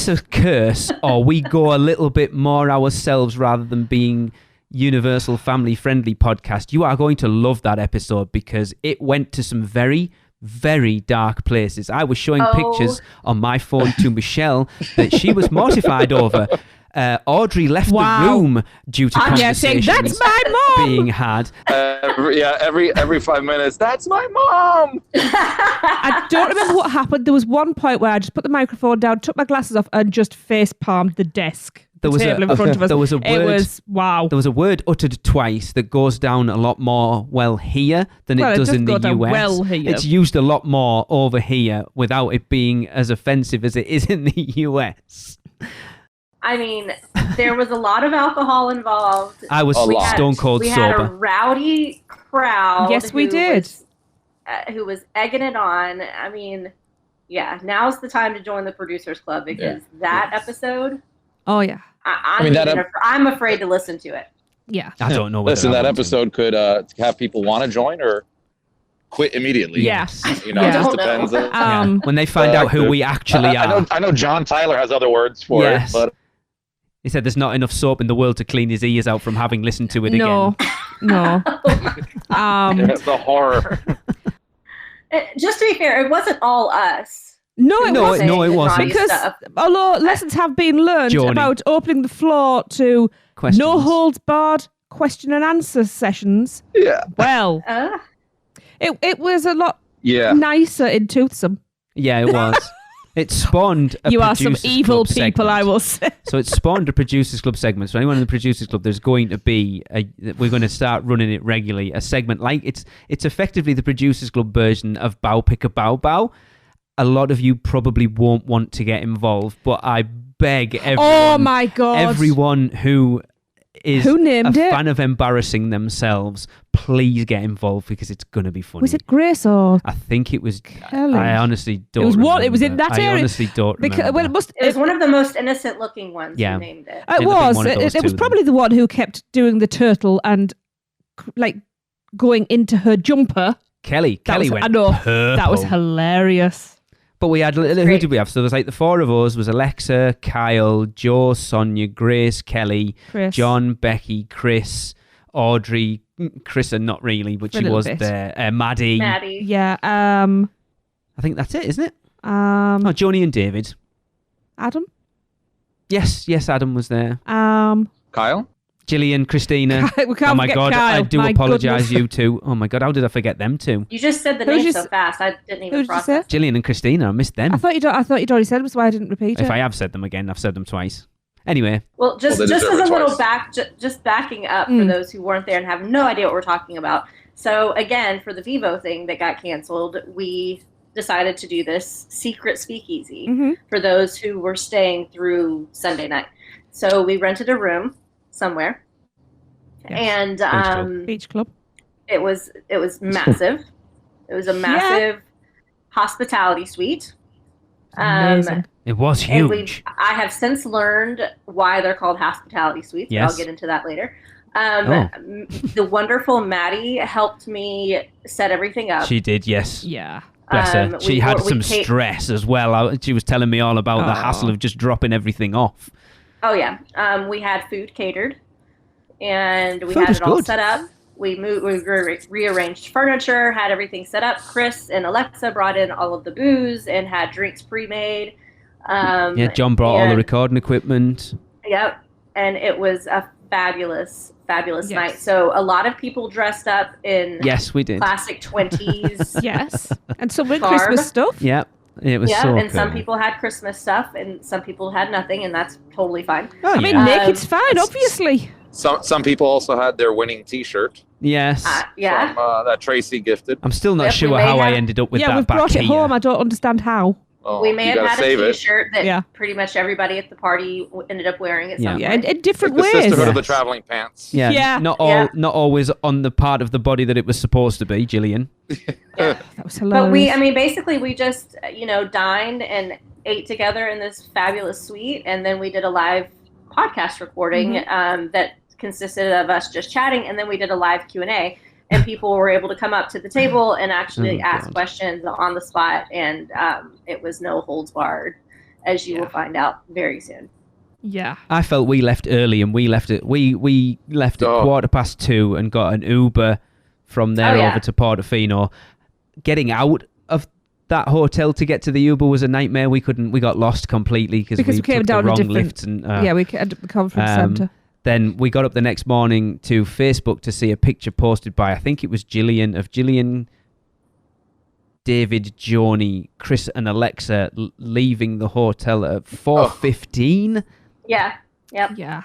a curse, or we go a little bit more ourselves rather than being universal family-friendly podcast. You are going to love that episode because it went to some very, very dark places. I was showing pictures on my phone to Michelle that she was mortified over. Audrey left the room due to conversations that's my mom being had. Every 5 minutes. That's my mom. I don't remember what happened. There was one point where I just put the microphone down, took my glasses off, and just face palmed the desk. There was table in front of us. There was a word. It was wow. There was a word uttered twice that goes down a lot more here than it does in the US. Well here. It's used a lot more over here without it being as offensive as it is in the US. I mean, there was a lot of alcohol involved. I was stone cold sober. We had a rowdy crowd. Yes, we did. Who was egging it on. I mean, now's the time to join the Producers Club because that episode. Oh, yeah. I'm afraid to listen to it. Yeah. I don't know. Listen, that episode could have people want to join or quit immediately. Yes. It just depends. When they find out who we actually are. I know John Tyler has other words for it, but he said there's not enough soap in the world to clean his ears out from having listened to it again. No. It's the horror. Just to be fair, it wasn't all us. No, it wasn't. Because stuff. Although lessons have been learned about opening the floor to no holds barred question and answer sessions. Yeah. Well, it was a lot nicer in Toothsome. Yeah, it was. It spawned a You are some Producers evil Club people, segment. I will say. So it spawned a Producers Club segment. So anyone in the Producers Club, there's going to be we're going to start running it regularly. A segment like it's effectively the Producers Club version of Bow Pick a Bow Bow. A lot of you probably won't want to get involved, but I beg everyone. Oh my God! Everyone who is named a fan of embarrassing themselves, please get involved because it's going to be funny. Was it Grace or? I think it was Kelly. I honestly don't. It was remember. what? It was in that area. I honestly don't remember. Well, it was one of the most innocent looking ones. Yeah. Who named it. It was. It was probably the one who kept doing the turtle and like going into her jumper. Kelly went. I know. Purple. That was hilarious. But we had, who did we have? So there's like the four of us was Alexa, Kyle, Joe, Sonia, Grace, Kelly, Chris. John, Becky, Chris, Audrey, Chrissa, not really, but she was there. Maddie. Yeah. I think that's it, isn't it? Joni and David. Adam? Yes, Adam was there. Kyle? Gillian, Christina. We can't oh my God, Kyle. I do apologise, you two. Oh my God, how did I forget them two? You just said the name so fast, I didn't even process. Gillian and Christina, I missed them. I thought you'd already said them, so I didn't repeat it. If I have said them again, I've said them twice. Anyway. Well, just as a little just backing up for those who weren't there and have no idea what we're talking about. So again, for the Vivo thing that got canceled, we decided to do this secret speakeasy for those who were staying through Sunday night. So we rented a room somewhere, and Beach Club. It was massive. It was a massive hospitality suite. Amazing. It was huge. I have since learned why they're called hospitality suites. Yes. I'll get into that later. The wonderful Maddie helped me set everything up. She did, yes. Yeah. Bless her. She had some stress as well. She was telling me all about the hassle of just dropping everything off. Oh, yeah. We had food catered, and we had it all set up. We rearranged furniture, had everything set up. Chris and Alexa brought in all of the booze and had drinks pre-made. John brought all the recording equipment. Yep. And it was a fabulous night. So a lot of people dressed up in we did. Classic 20s. Yes. And some with Christmas stuff. Yep. It was so and cool. some people had Christmas stuff and some people had nothing, and that's totally fine. I mean, naked's fine, obviously. Some people also had their winning T-shirt. Yes. From that Tracy gifted. I'm still not sure how I ended up with that back here. Yeah, we brought it home. I don't understand how. Oh, we may have had a T-shirt that Yeah. pretty much everybody at the party ended up wearing at some point. Yeah, in different Like the ways. Sisterhood of the Traveling Pants. Yeah. Not always on the part of the body that it was supposed to be, Gillian. That was hilarious. But basically we just, dined and ate together in this fabulous suite, and then we did a live podcast recording that consisted of us just chatting, and then we did a live Q&A, and people were able to come up to the table and actually ask questions on the spot, and it was no holds barred, as you will find out very soon. Yeah. I felt we left early, and we left at 2:15 and got an Uber from there over to Portofino. Getting out of that hotel to get to the Uber was a nightmare. We got lost completely because we came took down the a wrong different lift. And, we ended up the conference centre. Then we got up the next morning to Facebook to see a picture posted by, I think it was Gillian, David, Joni, Chris and Alexa leaving the hotel at 4:15. Yeah. Yep. Yeah.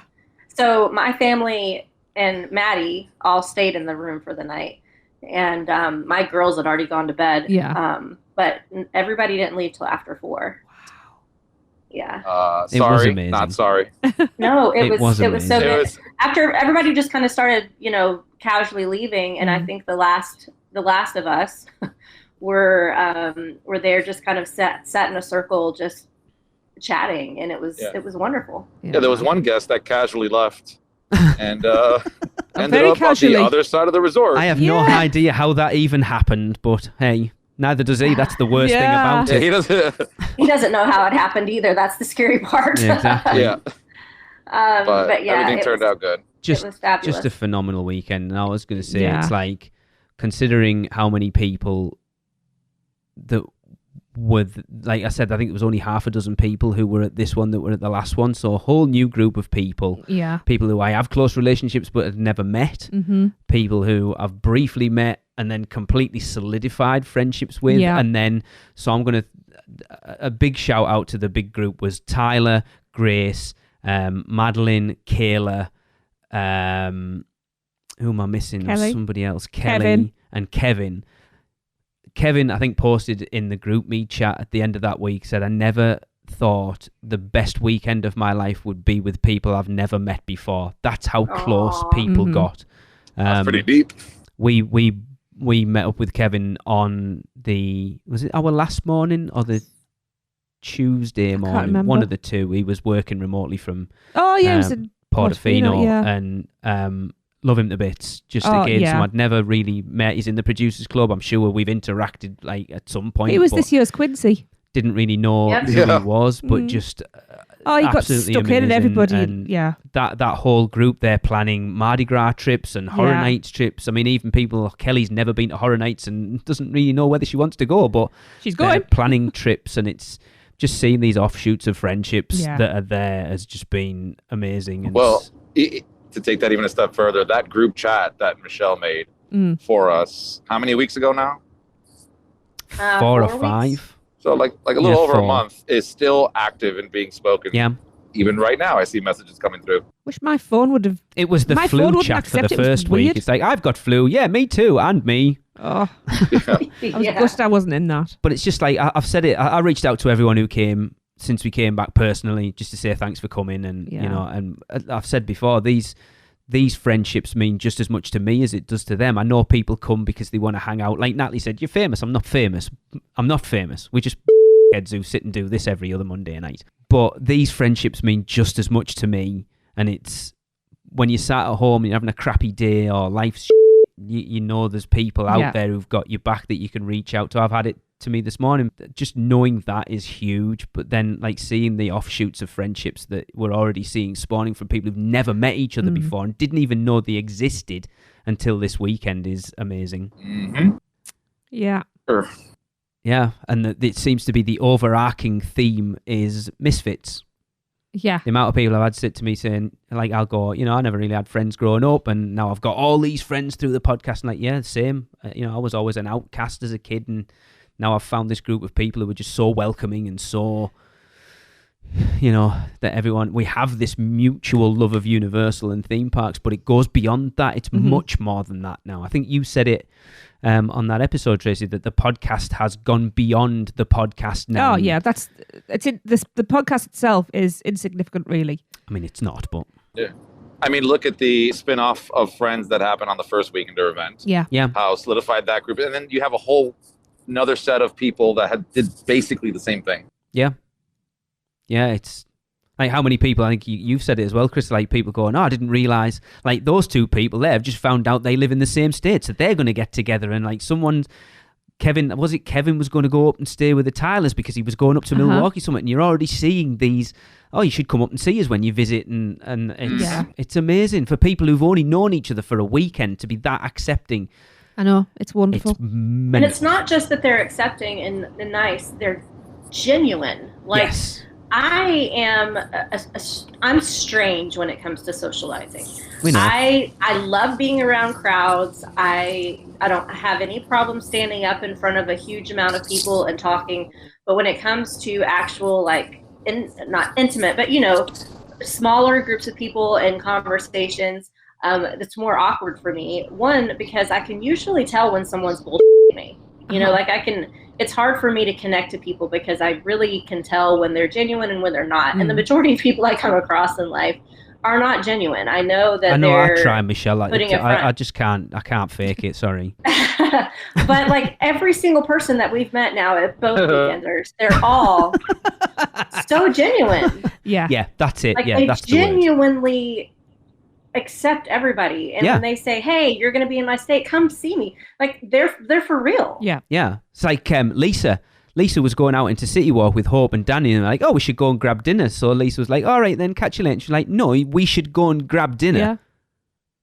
So my family and Maddie all stayed in the room for the night, and my girls had already gone to bed. Yeah. But everybody didn't leave till after 4. Yeah. It was Sorry, amazing. not sorry. No, it was so amazing. good. After everybody just kind of started, casually leaving, and I think the last of us were there just kind of sat in a circle just chatting, and it was wonderful. Yeah, there was one guest that casually left and ended very up casually. on the other side of the resort. I have no idea how that even happened, but hey, neither does he. That's the worst thing about it. He doesn't. He doesn't know how it happened either. That's the scary part. Yeah, exactly. Yeah. But everything turned out good. It was fabulous. Just a phenomenal weekend. And I was going to say, Yeah. it's like, considering how many people that were, like I said, I think it was only half a dozen people who were at this one that were at the last one. So a whole new group of people. Yeah. People who I have close relationships but had never met. Mm-hmm. People who I've briefly met and then completely solidified friendships with. Yeah. And then, so I'm going to, a big shout out to the big group was Tyler, Grace, Madeline, Kayla, who am I missing? Kelly. Somebody else. Kevin. Kelly and Kevin. Kevin, I think, posted in the group me chat at the end of that week, said, I never thought the best weekend of my life would be with people I've never met before. That's how close people got. That's pretty deep. We met up with Kevin on was it our last morning or the Tuesday morning? remember. One of the two. He was working remotely from It was in Portofino, yeah. and love him to bits. Just again, someone I'd never really met. He's in the Producers Club. I'm sure we've interacted like at some point. He was but this year's Quincy. didn't really know who he was, but just he got absolutely stuck in and amazing. everybody. And yeah. that whole group, they're planning Mardi Gras trips and Horror Nights trips. I mean, even people, Kelly's never been to Horror Nights and doesn't really know whether she wants to go, but she's they're going. planning trips, and it's just seeing these offshoots of friendships Yeah. that are there has just been amazing. And Well, to take that even a step further, that group chat that Michelle made for us, how many weeks ago now? 4 or 5. So like a little over 4. a month is still active and being spoken. Yeah. Even right now, I see messages coming through. Wish my phone would have. It was the My phone flu wouldn't chat for the accept it. It was first week. weird. It's like, I've got flu. Yeah, me too. And me. Oh, I was gutted I wasn't in that. But it's just like, I've said it, I reached out to everyone who came since we came back personally, just to say thanks for coming. And, you know, and I've said before, these friendships mean just as much to me as it does to them. I know people come because they want to hang out. Like Natalie said, you're famous. I'm not famous. We just heads who sit and do this every other Monday night. But these friendships mean just as much to me. And it's when you're sat at home and you're having a crappy day or life's you know there's people out there who've got your back that you can reach out to. I've had it to me this morning. Just knowing that is huge. But then like seeing the offshoots of friendships that we're already seeing spawning from people who've never met each other before and didn't even know they existed until this weekend is amazing. Mm-hmm. Yeah. Sure. Yeah, and it seems to be the overarching theme is misfits. Yeah. The amount of people I've had sit to me saying, like, I'll go, you know, I never really had friends growing up, and now I've got all these friends through the podcast. And like, yeah, same. You know, I was always an outcast as a kid, and now I've found this group of people who are just so welcoming and so, you know, that we have this mutual love of Universal and theme parks, but it goes beyond that. It's much more than that now. I think you said it on that episode, Tracy, that the podcast has gone beyond the podcast now. Oh yeah, the podcast itself is insignificant, really. I mean, it's not, but yeah. I mean, look at the spin-off of Friends that happened on the first Weekender event. Yeah. How solidified that group, and then you have a whole another set of people that did basically the same thing. Yeah. Yeah, it's like how many people, I think you've said it as well, Chris, like people going, I didn't realise, like those two people there have just found out they live in the same state, so they're going to get together, and like Kevin was going to go up and stay with the Tylers because he was going up to Milwaukee somewhere, and you're already seeing these, you should come up and see us when you visit, and it's amazing for people who've only known each other for a weekend to be that accepting. I know, it's wonderful. And it's not just that they're accepting and nice, they're genuine. Like, yes. I'm strange when it comes to socializing. We know. I love being around crowds. I don't have any problem standing up in front of a huge amount of people and talking. But when it comes to actual, not intimate, but, you know, smaller groups of people and conversations, it's more awkward for me. One, because I can usually tell when someone's bullshitting me. You know, it's hard for me to connect to people because I really can tell when they're genuine and when they're not. And the majority of people I come across in life are not genuine. I know that I try, Michelle. I just can't. I can't fake it. Sorry. But like every single person that we've met now at both Weekenders, they're all so genuine. Yeah. Yeah, that's it. Like, yeah, they that's genuinely accept everybody, and when they say, "Hey, you're going to be in my state, come see me," like they're for real. Yeah. It's like Lisa was going out into City Walk with Hope and Danny, and they're like, we should go and grab dinner. So Lisa was like, all right then, catch you later. She's like, no, we should go and grab dinner. Yeah.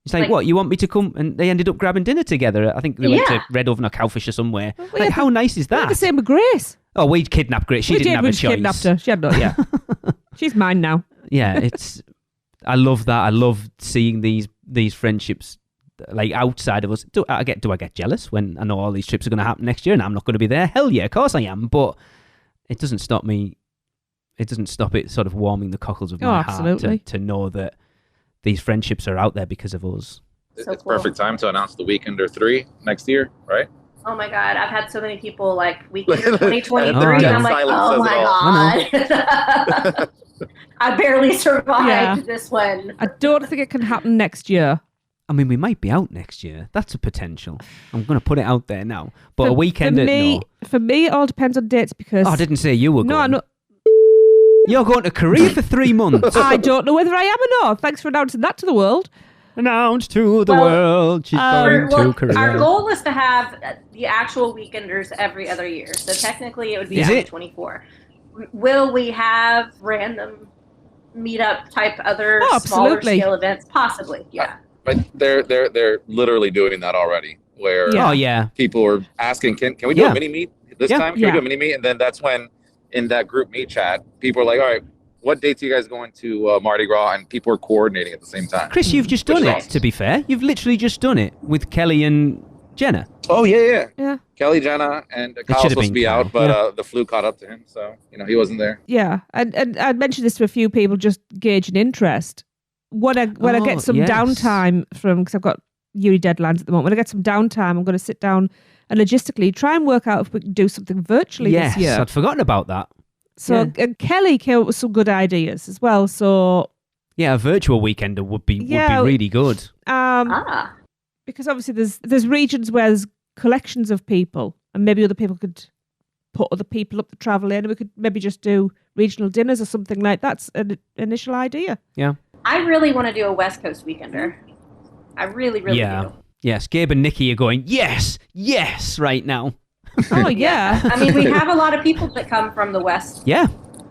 It's like, what, you want me to come? And they ended up grabbing dinner together. I think they went to Red Oven or Cowfish or somewhere. Well, how nice is that? We had the same with Grace. Oh, we'd kidnapped Grace. She didn't have a choice. Kidnapped her. She had no, yeah. She's mine now. Yeah, I love that. I love seeing these friendships like outside of us. Do I get jealous when I know all these trips are going to happen next year and I'm not going to be there? Hell yeah, of course I am. But it doesn't stop me. It doesn't stop it sort of warming the cockles of my heart to know that these friendships are out there because of us. It's cool. Perfect time to announce the Weekender 3 next year, right? Oh my God, I've had so many people like Weekender 2023, and I'm like, oh my God. I barely survived this one. I don't think it can happen next year. I mean, we might be out next year. That's a potential. I'm going to put it out there now. But a Weekender, For me, it all depends on dates because... I didn't say you were going. No. You're going to Korea for 3 months. I don't know whether I am or not. Thanks for announcing that to the world. Announced to the world. She's going to Korea. Our goal is to have the actual Weekenders every other year. So technically, it would be 2024. Will we have random meetup type other smaller scale events? Possibly, yeah. But they're literally doing that already. Where people are asking, can we do a mini meet this time? Can we do a mini meet? And then that's when in that group meet chat, people are like, all right, what dates are you guys going to Mardi Gras? And people are coordinating at the same time. Chris, you've just done it. Awesome. To be fair, you've literally just done it with Kelly and Jenna. Oh yeah. Kelly, Jenna, and Kyle's supposed to be out, but the flu caught up to him, so he wasn't there. Yeah, and I mentioned this to a few people, just gauging interest. When I get some downtime from, because I've got uni deadlines at the moment. When I get some downtime, I'm going to sit down and logistically try and work out if we can do something virtually this year. Yes, I'd forgotten about that. So and Kelly came up with some good ideas as well. So yeah, a virtual weekender would be really good. Because obviously there's regions where there's collections of people, and maybe other people could put other people up to travel in, and we could maybe just do regional dinners or something like that. That's an initial idea. Yeah. I really want to do a West Coast weekender. I really do. Yes, Gabe and Nikki are going, yes, right now. Oh, yeah. I mean, we have a lot of people that come from the west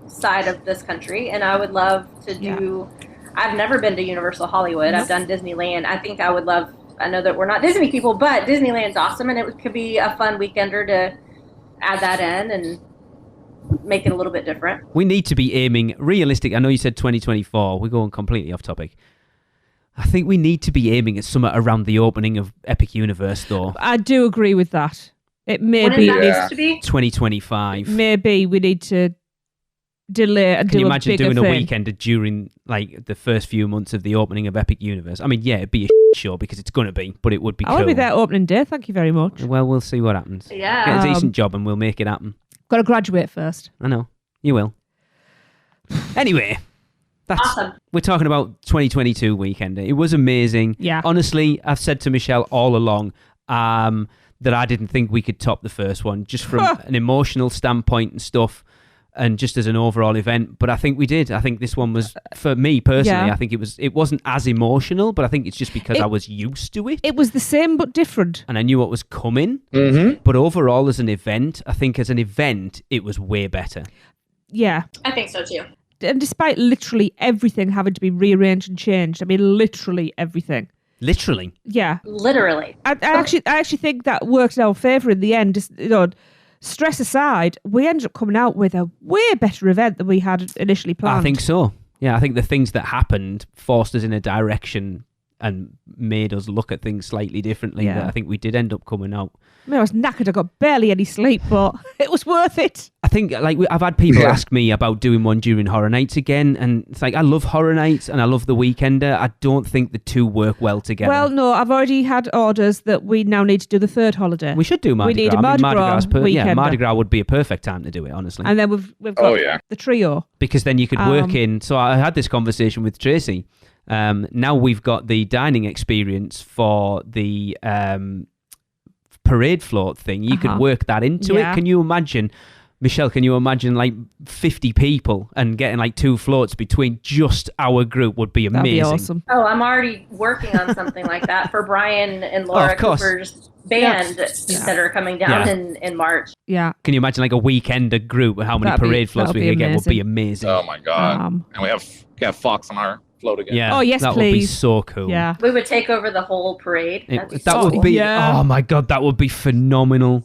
side of this country, and I would love to do... I've never been to Universal Hollywood. I've done Disneyland. I think I would love... I know that we're not Disney people, but Disneyland's awesome, and it could be a fun weekender to add that in and make it a little bit different. We need to be aiming realistic. I know you said 2024. We're going completely off topic. I think we need to be aiming at somewhere around the opening of Epic Universe, though. I do agree with that. It may when be needs to be 2025. Maybe we need to delay and Can do you imagine doing a thing. weekend during like the first few months of the opening of Epic Universe? I mean, yeah, it'd be a show because it's going to be, but it would be I cool. want to be there opening day. Thank you very much. Well, we'll see what happens. Yeah. Get a decent job and we'll make it happen. Got to graduate first. I know. You will. Anyway, that's awesome. We're talking about 2022 Weekender. It was amazing. Yeah. Honestly, I've said to Michelle all along that I didn't think we could top the first one, just from an emotional standpoint and stuff, and just as an overall event. But I think we did. I think this one was, for me personally, I think it wasn't as emotional, but I think it's just because I was used to it. It was the same but different. And I knew what was coming. Mm-hmm. But overall, as an event, I think as an event, it was way better. Yeah. I think so too. And despite literally everything having to be rearranged and changed, I mean, literally everything. Literally? Yeah. Literally. I actually think that worked in our favour in the end. Just, stress aside, we ended up coming out with a way better event than we had initially planned. I think so. Yeah, I think the things that happened forced us in a direction and made us look at things slightly differently. Yeah. That I think we did end up coming out. I mean, I was knackered. I got barely any sleep, but it was worth it. I think I've had people ask me about doing one during Horror Nights again, and it's like I love Horror Nights and I love the Weekender. I don't think the two work well together. Well, no, I've already had orders that we now need to do the third holiday. We should do Mardi Gras. We need a Mardi Gras weekender. Yeah, Mardi Gras would be a perfect time to do it, honestly. And then we've got the trio. Because then you could work in... So I had this conversation with Tracy. Now we've got the dining experience for the parade float thing. You could work that into it. Can you imagine... Michelle, can you imagine like 50 people and getting like 2 floats between just our group would be amazing. That'd be awesome. Oh, I'm already working on something like that for Brian and Laura Cooper's band that are coming down in March. Yeah. Can you imagine like a weekender group and how many parade floats we could get would be amazing. Oh my God. And we have Fox on our float again. Yeah. Oh, yes, that please. Would be so cool. Yeah. We would take over the whole parade. That would be, oh my God, that would be phenomenal.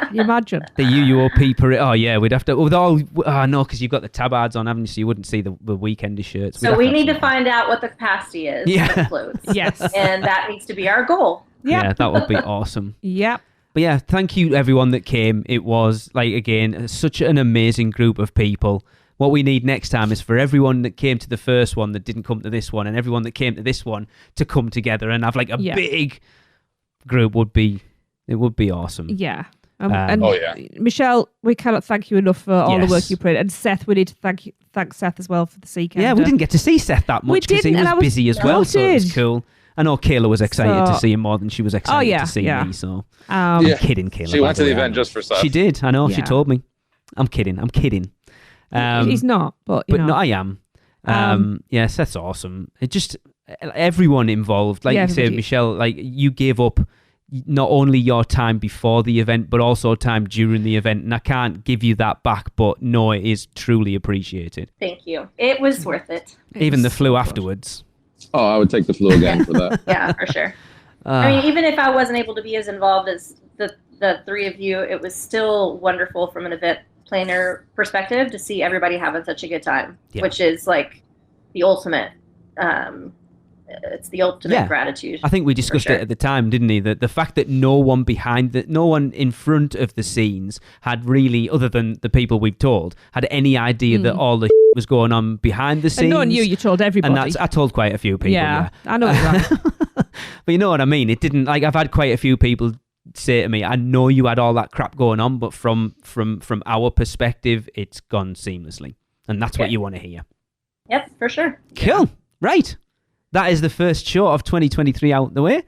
Can you imagine? The UUOP parade. Oh yeah, we'd have to with all. No, because you've got the tabards on, haven't you? So you wouldn't see the Weekender shirts. So we need to find out what the capacity is for the floats. Yes, and that needs to be our goal. Yeah, that would be awesome. Yep. But yeah, thank you everyone that came. It was like again such an amazing group of people. What we need next time is for everyone that came to the first one that didn't come to this one, and everyone that came to this one to come together and have like a big group. It would be awesome. Yeah. Michelle, we cannot thank you enough for all the work you put in. And Seth, we need to thank Seth as well for the Weekender. Yeah, we didn't get to see Seth that much because he was busy as well, so it was cool. I know Kayla was excited to see him more than she was excited to see me, so I'm kidding, Kayla. She went to the event just for Seth. She did, I know, she told me. I'm kidding. He's not, but you know. No, I am. Seth's awesome. It just, everyone involved, like you said, Michelle, like you gave up not only your time before the event, but also time during the event. And I can't give you that back, but no, it is truly appreciated. Thank you. It was worth it. Even the flu afterwards. Oh, I would take the flu again for that. Yeah, for sure. I mean, even if I wasn't able to be as involved as the three of you, it was still wonderful from an event planner perspective to see everybody having such a good time, which is like the ultimate it's the ultimate gratitude. I think we discussed it at the time, didn't we? That the fact that no one in front of the scenes had really, other than the people we've told, had any idea that all the was going on behind the scenes. And no one knew. You told everybody. And I told quite a few people. Yeah. I know that. But you know what I mean? It didn't, like, I've had quite a few people say to me, I know you had all that crap going on, but from our perspective, it's gone seamlessly. And that's what you want to hear. Yep, for sure. Cool. Right. That is the first show of 2023 out the way.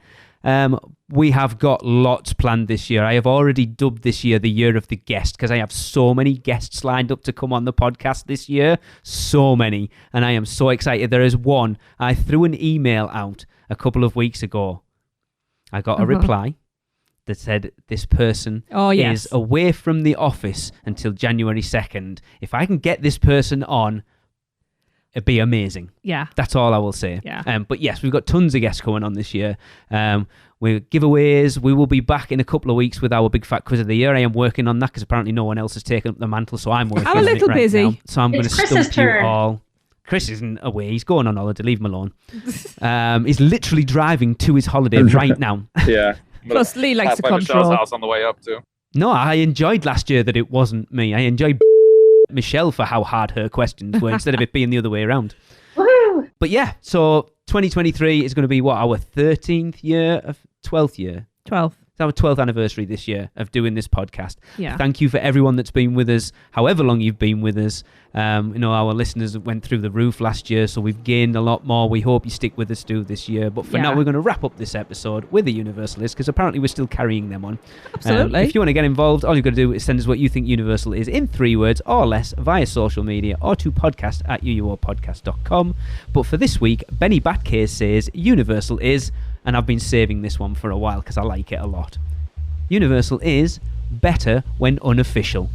We have got lots planned this year. I have already dubbed this year the year of the guest because I have so many guests lined up to come on the podcast this year. So many. And I am so excited. There is one. I threw an email out a couple of weeks ago. I got a reply that said this person is away from the office until January 2nd. If I can get this person on, it'd be amazing. Yeah. That's all I will say. Yeah. But yes, we've got tons of guests going on this year. We giveaways. We will be back in a couple of weeks with our Big Fat Quiz of the Year. I am working on that because apparently no one else has taken up the mantle, so I'm working on it right now. I'm a little busy. So I'm going to stump you all. Chris isn't away. He's going on holiday. Leave him alone. He's literally driving to his holiday right now. Yeah. Plus, Lee likes to control. Michelle's house on the way up, too. No, I enjoyed last year that it wasn't me. I enjoyed Michelle for how hard her questions were instead of it being the other way around. Woohoo! But yeah, so 2023 is going to be our 13th year of 12th year? 12th. It's our 12th anniversary this year of doing this podcast. Yeah. Thank you for everyone that's been with us, however long you've been with us. Our listeners went through the roof last year, so we've gained a lot more. We hope you stick with us too this year. But for now, we're going to wrap up this episode with the Universal is, because apparently we're still carrying them on. Absolutely. If you want to get involved, all you've got to do is send us what you think Universal is in 3 words or less via social media or to podcast@uuopodcast.com. But for this week, Benny Batcase says Universal is, and I've been saving this one for a while because I like it a lot. Universal is better when unofficial.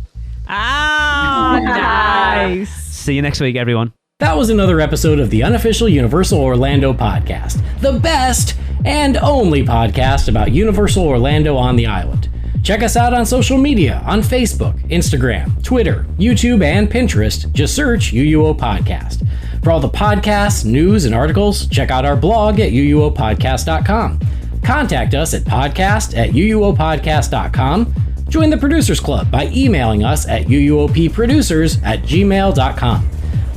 Ah, nice. See you next week, everyone. That was another episode of the Unofficial Universal Orlando Podcast, the best and only podcast about Universal Orlando on the island. Check us out on social media on Facebook, Instagram, Twitter, YouTube, and Pinterest. Just search UUO Podcast. For all the podcasts, news, and articles, check out our blog at uuopodcast.com. Contact us at podcast@uuopodcast.com. Join the Producers Club by emailing us at uuopproducers@gmail.com.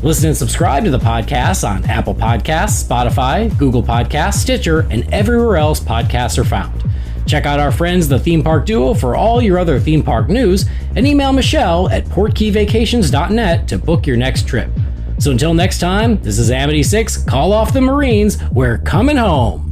Listen and subscribe to the podcast on Apple Podcasts, Spotify, Google Podcasts, Stitcher, and everywhere else podcasts are found. Check out our friends, the Theme Park Duo, for all your other theme park news, and email Michelle at portkeyvacations.net to book your next trip. So until next time, this is Amity 6, call off the Marines, we're coming home.